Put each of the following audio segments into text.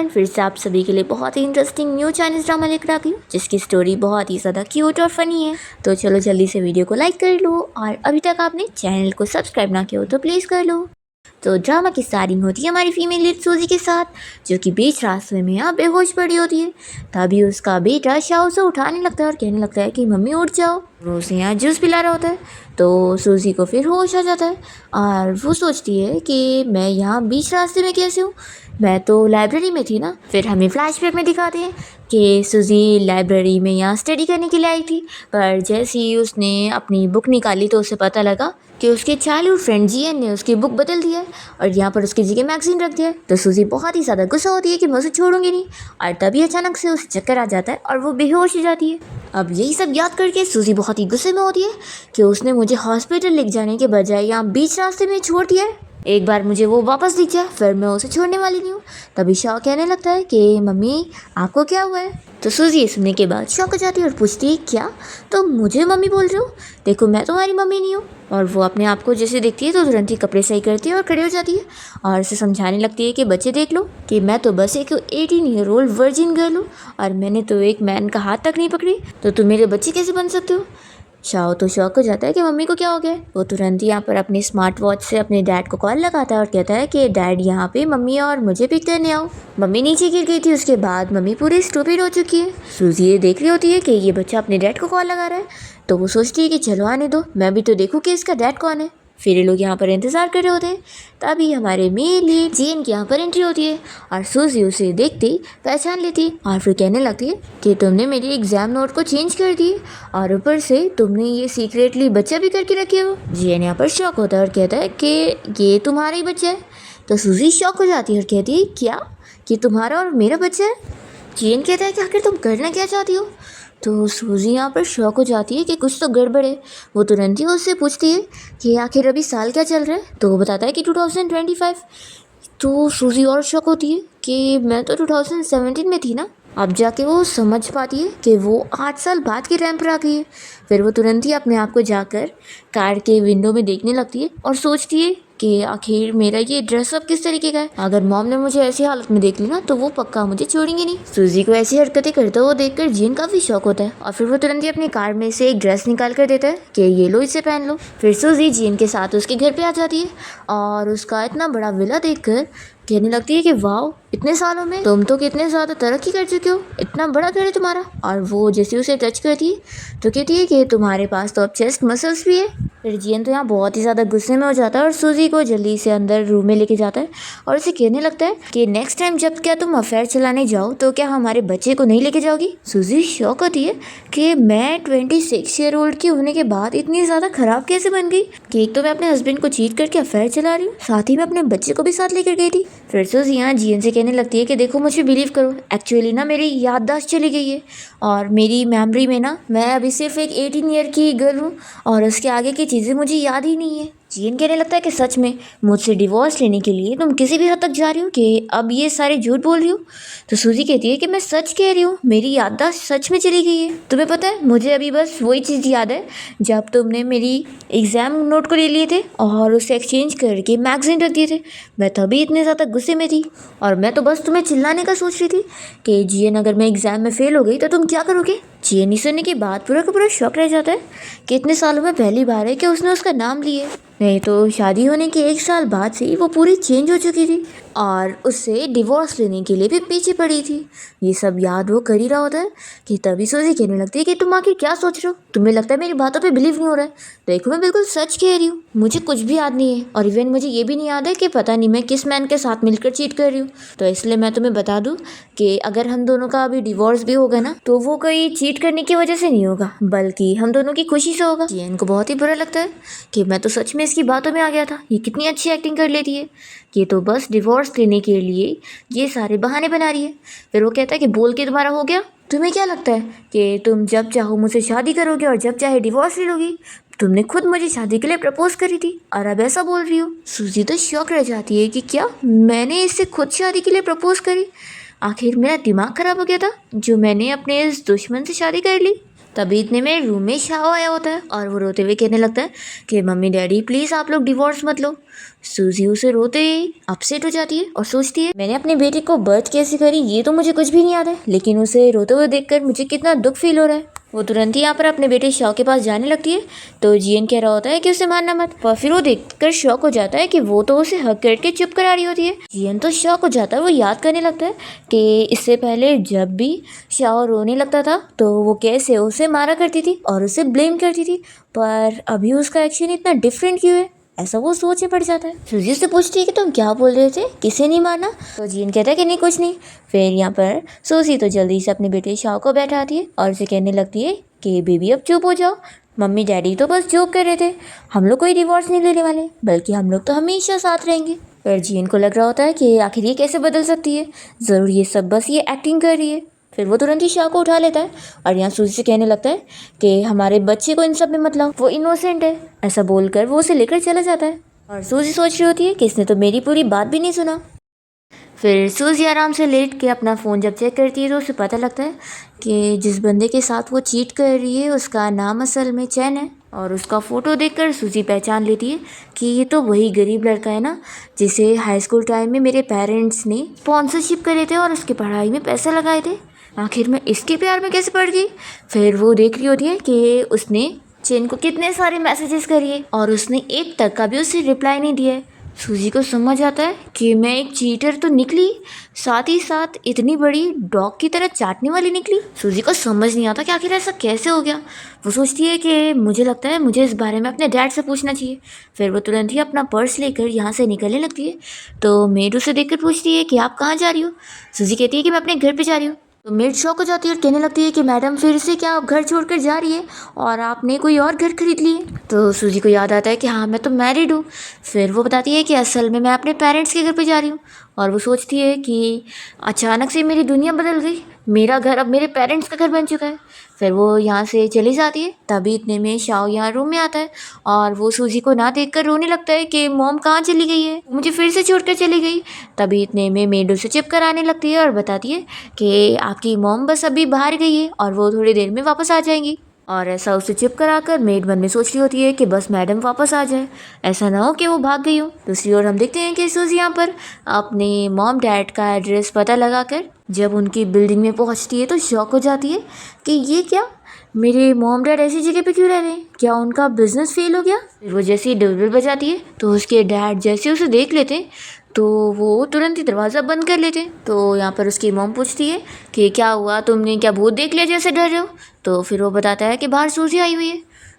Friend, फिर से आप सभी के लिए बहुत ही इंटरेस्टिंग न्यू चाइनीज़ ड्रामा लेकर आ गई हूँ जिसकी स्टोरी बहुत ही ज़्यादा क्यूट और फनी है। तो चलो जल्दी से वीडियो को लाइक कर लो और अभी तक आपने चैनल को सब्सक्राइब ना किया हो तो प्लीज़ कर लो। तो ड्रामा की स्टार्टिंग होती है हमारी फीमेल लीड सूजी के साथ, जो कि बीच रास्ते में यहाँ बेहोश पड़ी होती है। तभी उसका बेटा शाह उसे उठाने लगता है और कहने लगता है कि मम्मी उठ जाओ। वो उसे यहाँ जूस पिला रहा होता है तो सूजी को फिर होश आ जाता है और वो सोचती है कि मैं यहाँ बीच रास्ते में कैसे हूँ, मैं तो लाइब्रेरी में थी ना। फिर हमें फ्लैशबैक में दिखाते हैं कि सूजी लाइब्रेरी में यहाँ स्टडी करने के लिए आई थी, पर जैसे ही उसने अपनी बुक निकाली तो उसे पता लगा कि उसके चाइल्डहुड फ्रेंड जियन ने उसकी बुक बदल दी है और यहाँ पर उसकी जगह मैगजीन रख दिया है। तो सूजी बहुत ही ज़्यादा गुस्सा होती है कि मैं उसे छोड़ूंगी नहीं, और तभी अचानक से उसे चक्कर आ जाता है और वो बेहोश हो जाती है। अब यही सब याद करके सूजी बहुत ही गुस्से में होती है कि उसने मुझे हॉस्पिटल लेके जाने के बजाय यहाँ बीच रास्ते में छोड़ दिया है। एक बार मुझे वो वापस दिख जाए फिर मैं उसे छोड़ने वाली नहीं हूँ। तभी शाह कहने लगता है कि मम्मी आपको क्या हुआ है। तो सूजी सुनने के बाद शॉक हो जाती है और पूछती है क्या तो मुझे मम्मी बोल रहे हो, देखो मैं तुम्हारी मम्मी नहीं हूँ। और वो अपने आप को जैसे देखती है तो तुरंत ही कपड़े सही करती है और खड़ी हो जाती है और उसे समझाने लगती है कि बच्चे देख लो कि मैं तो बस एक 18 ईयर ओल्ड वर्जिन गर्ल हूँ और मैंने तो एक मैन का हाथ तक नहीं पकड़ी, तो तुम मेरे बच्चे कैसे बन सकते हो। शाओ तो शॉक हो जाता है कि मम्मी को क्या हो गया। वो तुरंत ही यहाँ पर अपने स्मार्ट वॉच से अपने डैड को कॉल लगाता है और कहता है कि डैड यहाँ पे मम्मी और मुझे पिक करने आओ। मम्मी नीचे गिर गई थी, उसके बाद मम्मी पूरी स्टूपिड हो चुकी है। सूजी ये देख रही होती है कि ये बच्चा अपने डैड को कॉल लगा रहा है, तो वो सोचती है कि चलो आने दो, मैं भी तो देखूँ कि इसका डैड कौन है। फिर ये लोग यहाँ पर इंतज़ार कर रहे होते हैं। तभी हमारे मेल लीड जियन की यहाँ पर एंट्री होती है और सूजी उसे देखते ही पहचान लेती है और फिर कहने लगती है कि तुमने मेरी एग्ज़ाम नोट को चेंज कर दिए और ऊपर से तुमने ये सीक्रेटली बच्चा भी करके रखे हो। जियन यहाँ पर शॉक होता है और कहता है कि ये तुम्हारा ही बच्चा है। तो सूजी शॉक हो जाती है और कहती है क्या कि तुम्हारा और मेरा बच्चा है। जियन कहता है कि आखिर तुम करना क्या चाहती हो। तो सूजी यहाँ पर शॉक हो जाती है कि कुछ तो गड़बड़ है। वो तुरंत ही उससे पूछती है कि आखिर अभी साल क्या चल रहा है, तो वो बताता है कि 2025। तो सूजी और शॉक होती है कि मैं तो 2017 में थी ना। अब जाके वो समझ पाती है कि वो 8 साल बाद के टाइम पर आ गई है। फिर वो तुरंत ही अपने आप को जाकर कार के विंडो में देखने लगती है और सोचती है कि आखिर मेरा ये ड्रेसअप किस तरीके का है। अगर मॉम ने मुझे ऐसी हालत में देख ली ना तो वो पक्का मुझे छोड़ेंगे नहीं। सूजी को ऐसी हरकतें करते हुए देखकर जियन काफ़ी शौक होता है और फिर वो तुरंत ही अपनी कार में से एक ड्रेस निकाल कर देता है कि ये लो, इसे पहन लो। फिर सूजी जियन के साथ उसके घर पे आ जाती है और उसका इतना बड़ा विला देखकर कहने लगती है कि वाह, इतने सालों में तुम तो कितने ज़्यादा तरक्की कर चुके हो, इतना बड़ा घर है तुम्हारा। और वो जैसे उसे टच करती है तो कहती है कि तुम्हारे पास तो अब चेस्ट मसल्स भी है। फिर जियन तो यहाँ बहुत ही ज़्यादा गुस्से में हो जाता है और सूजी को जल्दी से अंदर रूम में लेके जाता है और उसे कहने लगता है कि नेक्स्ट टाइम जब क्या तुम अफेयर चलाने जाओ तो क्या हमारे बच्चे को नहीं लेके जाओगी। सूजी शॉक होती है कि मैं 26 ईयर ओल्ड की होने के बाद इतनी ज़्यादा ख़राब कैसे बन गई कि एक तो मैं अपने हस्बैंड को चीट करके अफेयर चला रही हूँ, साथ ही मैं अपने बच्चे को भी साथ लेकर गई थी। फिर सूजी यहाँ जियन से कहने लगती है कि देखो मुझे बिलीव करो, एक्चुअली ना मेरी याददाश्त चली गई है और मेरी मेमोरी में ना मैं अभी सिर्फ एक 18 ईयर की गर्ल हूँ और उसके आगे की चीज़ें मुझे याद ही नहीं है। जियन कहने लगता है कि सच में मुझसे डिवोर्स लेने के लिए तुम किसी भी हद तक जा रही हो कि अब ये सारे झूठ बोल रही हो। तो सूजी कहती है कि मैं सच कह रही हूँ, मेरी याददाश्त सच में चली गई है। तुम्हें पता है मुझे अभी बस वही चीज़ याद है जब तुमने मेरी एग्ज़ाम नोट को ले लिए थे और उसे एक्सचेंज करके मैगजीन रख दिए थे, मैं तभी इतने ज़्यादा गुस्से में थी और मैं तो बस तुम्हें चिल्लाने का सोच रही थी कि जियन अगर मैं एग्ज़ाम में फ़ेल हो गई तो तुम क्या करोगे। जियन सुनने के बाद पूरा का पूरा शौक रह जाता है कि इतने सालों में पहली बार है कि उसने उसका नाम लिया, नहीं तो शादी होने के 1 साल बाद से ही वो पूरी चेंज हो चुकी थी और उससे डिवोर्स लेने के लिए भी पीछे पड़ी थी। ये सब याद वो कर ही रहा होता है कि तभी सूजी कहने लगती है कि तुम आखिर क्या सोच रहे हो, तुम्हें लगता है मेरी बातों पे बिलीव नहीं हो रहा है। देखो मैं बिल्कुल सच कह रही हूँ, मुझे कुछ भी याद नहीं है और इवन मुझे ये भी नहीं याद है कि पता नहीं मैं किस मैन के साथ मिलकर चीट कर रही हूँ। तो इसलिए मैं तुम्हें बता दूँ कि अगर हम दोनों का अभी डिवोर्स भी होगा ना तो वो कोई चीट करने की वजह से नहीं होगा बल्कि हम दोनों की खुशी से होगा। जियन को बहुत ही बुरा लगता है कि मैं तो सच में इसकी बातों में आ गया था, ये कितनी अच्छी एक्टिंग कर लेती है, ये तो बस डिवोर्स लेने के लिए ये सारे बहाने बना रही है। फिर वो कहता है कि बोल के तुम्हारा हो गया, तुम्हें क्या लगता है कि तुम जब चाहो मुझसे शादी करोगे और जब चाहे डिवोर्स ले लोगी, तुमने खुद मुझे शादी के लिए प्रपोज करी थी और अब ऐसा बोल रही हो। सूजी तो शॉक रह जाती है कि क्या मैंने इससे खुद शादी के लिए प्रपोज करी, आखिर मेरा दिमाग खराब हो गया था जो मैंने अपने इस दुश्मन से शादी कर ली। तभी इतने में रूम में शाह आया होता है और वो रोते हुए कहने लगता है कि मम्मी डैडी प्लीज़ आप लोग डिवोर्स मत लो। सूजी उसे रोते अपसेट हो जाती है और सोचती है मैंने अपने बेटे को बर्थ कैसे करी ये तो मुझे कुछ भी नहीं याद है, लेकिन उसे रोते हुए देखकर मुझे कितना दुख फील हो रहा है। वो तुरंत ही यहाँ पर अपने बेटे शॉ के पास जाने लगती है तो जियन कह रहा होता है कि उसे मारना मत, पर फिर वो देखकर शॉक हो जाता है कि वो तो उसे हक करके चुप करा रही होती है। जियन तो शॉक हो जाता है, वो याद करने लगता है कि इससे पहले जब भी शाओ रोने लगता था तो वो कैसे उसे मारा करती थी और उसे ब्लेम करती थी, पर अभी उसका एक्शन इतना डिफरेंट क्यों है, ऐसा वो सोच में पड़ जाता है। सूजी से पूछती है कि तुम क्या बोल रहे थे, किसे नहीं मारना? तो जीन कहता है कि नहीं कुछ नहीं। फिर यहाँ पर सूजी तो जल्दी से अपने बेटे शाओ को बैठाती है और उसे कहने लगती है कि बेबी अब चुप हो जाओ, मम्मी डैडी तो बस जोक कर रहे थे, हम लोग कोई डिवोर्स नहीं लेने वाले, बल्कि हम लोग तो हमेशा साथ रहेंगे। फिर जीन को लग रहा होता है कि आखिर ये कैसे बदल सकती है, ज़रूर ये सब बस ये एक्टिंग कर रही है। फिर वो तुरंत ही शाह को उठा लेता है और यहाँ सूजी से कहने लगता है कि हमारे बच्चे को इन सब में मत लाओ, वो इनोसेंट है। ऐसा बोलकर वो उसे लेकर चला जाता है और सूजी सोच रही होती है कि इसने तो मेरी पूरी बात भी नहीं सुना। फिर सूजी आराम से लेट के अपना फ़ोन जब चेक करती है तो उसे पता लगता है कि जिस बंदे के साथ वो चीट कर रही है उसका नाम असल में चैन है, और उसका फ़ोटो देखकर सूजी पहचान लेती है कि ये तो वही गरीब लड़का है ना जिसे हाई स्कूल टाइम में मेरे पेरेंट्स ने स्पॉन्सरशिप करे थे और उसकी पढ़ाई में पैसे लगाए थे। आखिर में इसके प्यार में कैसे पड़ गई। फिर वो देख रही होती है कि उसने चेन को कितने सारे मैसेजेस करिए और उसने एक तक का भी उसे रिप्लाई नहीं दिया है। सूजी को समझ आता है कि मैं एक चीटर तो निकली, साथ ही साथ इतनी बड़ी डॉग की तरह चाटने वाली निकली। सूजी को समझ नहीं आता कि आखिर ऐसा कैसे हो गया। वो सोचती है कि मुझे लगता है मुझे इस बारे में अपने डैड से पूछना चाहिए। फिर वो तुरंत ही अपना पर्स लेकर यहाँ से निकलने लगती है तो मेड उसे देखकर पूछती है कि आप कहाँ जा रही हो। सूजी कहती है कि मैं अपने घर पर जा रही हूँ। तो मेड शॉक हो जाती है और कहने लगती है कि मैडम फिर से क्या आप घर छोड़कर जा रही है और आपने कोई और घर खरीद लिए। तो सूजी को याद आता है कि हाँ मैं तो मैरिड हूँ। फिर वो बताती है कि असल में मैं अपने पेरेंट्स के घर पे जा रही हूँ और वो सोचती है कि अचानक से मेरी दुनिया बदल गई, मेरा घर अब मेरे पेरेंट्स का घर बन चुका है। फिर वो यहाँ से चली जाती है, तभी इतने में शाओ यहाँ रूम में आता है और वो सूजी को ना देखकर रोने लगता है कि मॉम कहाँ चली गई है, मुझे फिर से छोड़कर चली गई। तभी इतने में मेड उसे चिप कर आने लगती है और बताती है कि आपकी मॉम बस अभी बाहर गई है और वो थोड़ी देर में वापस आ जाएंगी। और ऐसा उसे चिप कराकर मेड मन में सोच रही होती है कि बस मैडम वापस आ जाए, ऐसा ना हो कि वो भाग गई हो। दूसरी ओर हम देखते हैं कि सूजी यहाँ पर अपने मॉम डैड का एड्रेस पता लगाकर जब उनकी बिल्डिंग में पहुँचती है तो शॉक हो जाती है कि ये क्या, मेरे मॉम डैड ऐसी जगह पे क्यों रह रहे हैं, क्या उनका बिजनेस फेल हो गया। फिर वो जैसे ही डोरबेल बजाती है तो उसके डैड जैसे उसे देख लेते हैं तो वो तुरंत ही दरवाज़ा बंद कर लेते हैं। तो यहाँ पर उसकी मॉम पूछती है कि क्या हुआ, तुमने क्या भूत देख लिया जैसे डर रहे हो। तो फिर वो बताता है कि बाहर सूजी आई हुई है।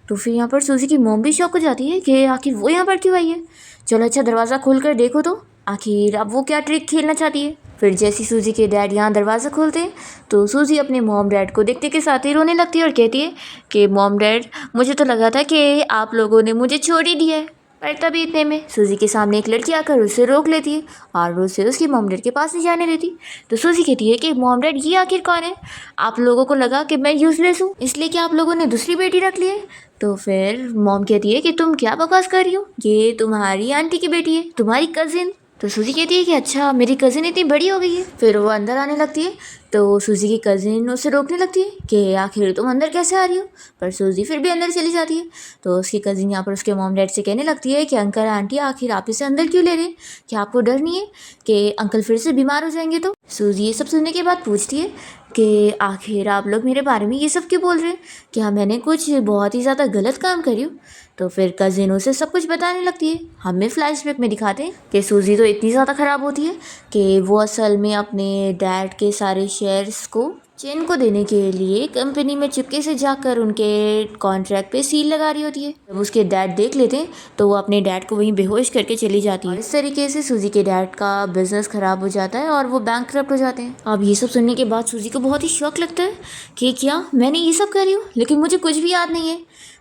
तो फिर यहाँ पर सूजी की मॉम भी शॉक हो जाती है कि आखिर वो यहाँ पर क्यों आई है। चलो अच्छा दरवाज़ा खोल कर देखो तो आखिर अब वो क्या ट्रिक खेलना चाहती है। फिर जैसी सूजी के डैड यहाँ दरवाज़ा खोलते हैं तो सूजी अपने मॉम डैड को देखते के साथ ही रोने लगती है और कहती है कि मॉम डैड मुझे तो लगा था कि आप लोगों ने मुझे छोड़ ही दिया है। पर तभी इतने में सूजी के सामने एक लड़की आकर उसे रोक लेती है और उसे उसकी मॉम डैड के पास नहीं जाने देती। तो सूजी कहती है कि मॉम डैड ये आखिर कौन है, आप लोगों को लगा कि मैं यूज़लेस हूँ इसलिए कि आप लोगों ने दूसरी बेटी रख ली है। तो फिर मॉम कहती है कि तुम क्या बकवास कर रही हो, ये तुम्हारी आंटी की बेटी है, तुम्हारी कज़िन। तो सूजी कहती है कि अच्छा मेरी कज़िन इतनी बड़ी हो गई है। फिर वो अंदर आने लगती है तो सूजी की कज़िन उसे रोकने लगती है कि आखिर तुम अंदर कैसे आ रही हो, पर सूजी फिर भी अंदर चली जाती है। तो उसकी कज़िन यहाँ पर उसके मॉम डैड से कहने लगती है कि अंकल आंटी आखिर आप इसे अंदर क्यों ले रहे हैं, क्या आपको डर नहीं है कि अंकल फिर से बीमार हो जाएंगे। तो सूजी ये सब सुनने के बाद पूछती है कि आखिर आप लोग मेरे बारे में ये सब क्यों बोल रहे हैं, क्या मैंने कुछ बहुत ही ज़्यादा गलत काम करी हूँ। तो फिर कज़िन उसे सब कुछ बताने लगती है। हमें फ्लैशबैक में दिखाते हैं कि सूजी तो इतनी ज़्यादा ख़राब होती है कि वो असल में अपने डैड के सारे शेयर्स को चेन को देने के लिए कंपनी में चुपके से जाकर उनके कॉन्ट्रैक्ट पे सील लगा रही होती है। जब उसके डैड देख लेते हैं तो वो अपने डैड को वहीं बेहोश करके चली जाती है। इस तरीके से सूजी के डैड का बिजनेस खराब हो जाता है और वो बैंकक्रप्ट हो जाते हैं। अब ये सब सुनने के बाद सूजी को बहुत ही शौक लगता है कि क्या मैंने ये सब करी हूँ लेकिन मुझे कुछ भी याद नहीं है।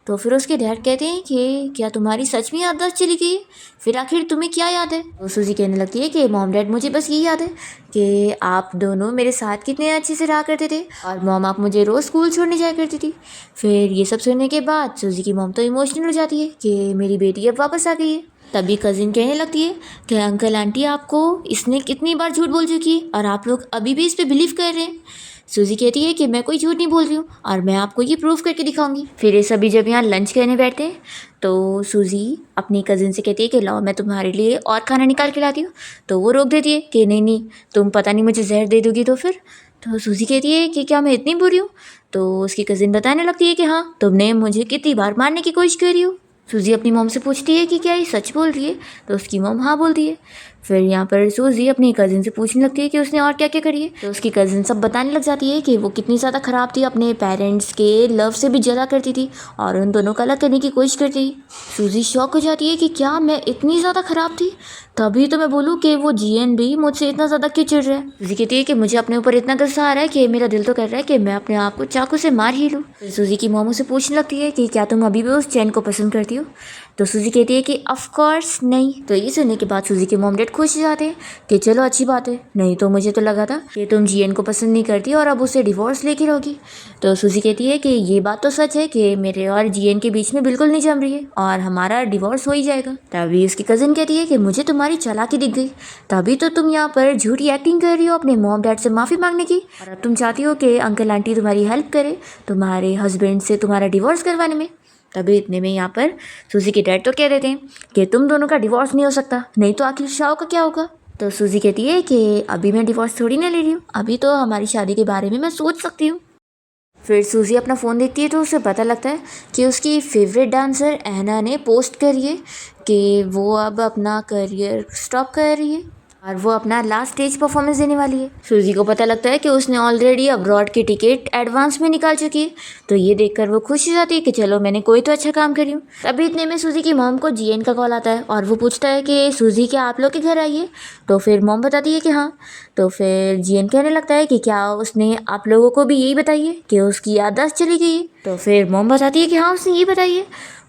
तो फिर उसके डैड कहते हैं कि क्या तुम्हारी सच में याददाश्त चली गई है, फिर आखिर तुम्हें क्या याद है। तो सूजी कहने लगती है कि मॉम डैड मुझे बस ये याद है कि आप दोनों मेरे साथ कितने अच्छे से रहा करते थे और मॉम आप मुझे रोज़ स्कूल छोड़ने जाया करती थी। फिर ये सब सुनने के बाद सूजी की मॉम तो इमोशनल हो जाती है कि मेरी बेटी अब वापस आ गई है। तभी कज़िन कहने लगती है कि अंकल आंटी आपको इसने कितनी बार झूठ बोल चुकी है और आप लोग अभी भी इस पर बिलीव कर रहे हैं। सूजी कहती है कि मैं कोई झूठ नहीं बोल रही हूँ और मैं आपको ये प्रूफ करके दिखाऊंगी। फिर ये सभी जब यहाँ लंच करने बैठते हैं तो सूजी अपनी कज़न से कहती है कि लाओ मैं तुम्हारे लिए और खाना निकाल के लाती हूँ। तो वो रोक देती है कि नहीं नहीं, तुम पता नहीं मुझे जहर दे दोगी तो फिर। तो सूजी कहती है कि क्या मैं इतनी बुरी हूँ। तो उसकी कज़न बताने लगती है कि हाँ, तुमने मुझे कितनी बार मारने की कोशिश करी हो। सूजी अपनी मॉम से पूछती है कि क्या ये सच बोल रही है। तो उसकी मॉम हाँ बोलती है। फिर यहाँ पर सूजी अपनी कज़न से पूछने लगती है कि उसने और क्या क्या करी है। तो उसकी कज़न सब बताने लग जाती है कि वो कितनी ज़्यादा ख़राब थी, अपने पेरेंट्स के लव से भी जला करती थी और उन दोनों को अलग करने की कोशिश करती थी। सूजी शॉक हो जाती है कि क्या मैं इतनी ज़्यादा ख़राब थी, तभी तो मैं बोलूँ कि वो जीएन भी मुझसे इतना ज़्यादा क्यों चिढ़ रहा है। सूजी कहती है कि मुझे अपने ऊपर इतना गुस्सा आ रहा है कि मेरा दिल तो कर रहा है कि मैं अपने आप को चाकू से मार ही लूँ। फिर सूजी की मॉम उसे पूछने लगती है कि क्या तुम अभी भी उस चैन को पसंद करती हो। तो सूजी कहती है कि ऑफ कोर्स नहीं। तो ये सुनने के बाद सूजी के मॉम डैड खुश हो जाते हैं कि चलो अच्छी बात है, नहीं तो मुझे तो लगा था कि तुम जीएन को पसंद नहीं करती और अब उसे डिवोर्स लेके रहोगी। तो सूजी कहती है कि ये बात तो सच है कि मेरे और जीएन के बीच में बिल्कुल नहीं जम रही है और हमारा डिवोर्स हो ही जाएगा। तभी उसकी कज़न कहती है कि मुझे तुम्हारी चालाकी दिख गई, तभी तो तुम यहाँ पर झूठी एक्टिंग कर रही हो अपने मॉम डैड से माफ़ी मांगने की, और अब तुम चाहती हो कि अंकल आंटी तुम्हारी हेल्प करे तुम्हारे हस्बैंड से तुम्हारा डिवोर्स करवाने में। तभी इतने में यहाँ पर सूजी के डैड तो कह देते हैं कि तुम दोनों का डिवोर्स नहीं हो सकता, नहीं तो आखिर शाह का क्या होगा। तो सूजी कहती है कि अभी मैं डिवोर्स थोड़ी ना ले रही हूँ, अभी तो हमारी शादी के बारे में मैं सोच सकती हूँ। फिर सूजी अपना फ़ोन देखती है तो उसे पता लगता है कि उसकी फेवरेट डांसर ऐना ने पोस्ट करी है कि वो अब अपना करियर स्टॉप कर रही है और वो अपना लास्ट स्टेज परफॉर्मेंस देने वाली है। सूजी को पता लगता है कि उसने ऑलरेडी अब्रॉड की टिकट एडवांस में निकाल चुकी है। तो ये देखकर वो खुश हो जाती है कि चलो मैंने कोई तो अच्छा काम करी हूँ। तभी इतने में सूजी की मॉम को जीएन का कॉल आता है और वो पूछता है कि सूजी क्या आप लोग के घर आई है। तो फिर मॉम बताती है कि हाँ। तो फिर जीएन कहने लगता है कि क्या उसने आप लोगों को भी यही बताई है कि उसकी याददाश्त चली गई है। तो फिर मॉम बताती है कि हाँ उसने ये बताई है।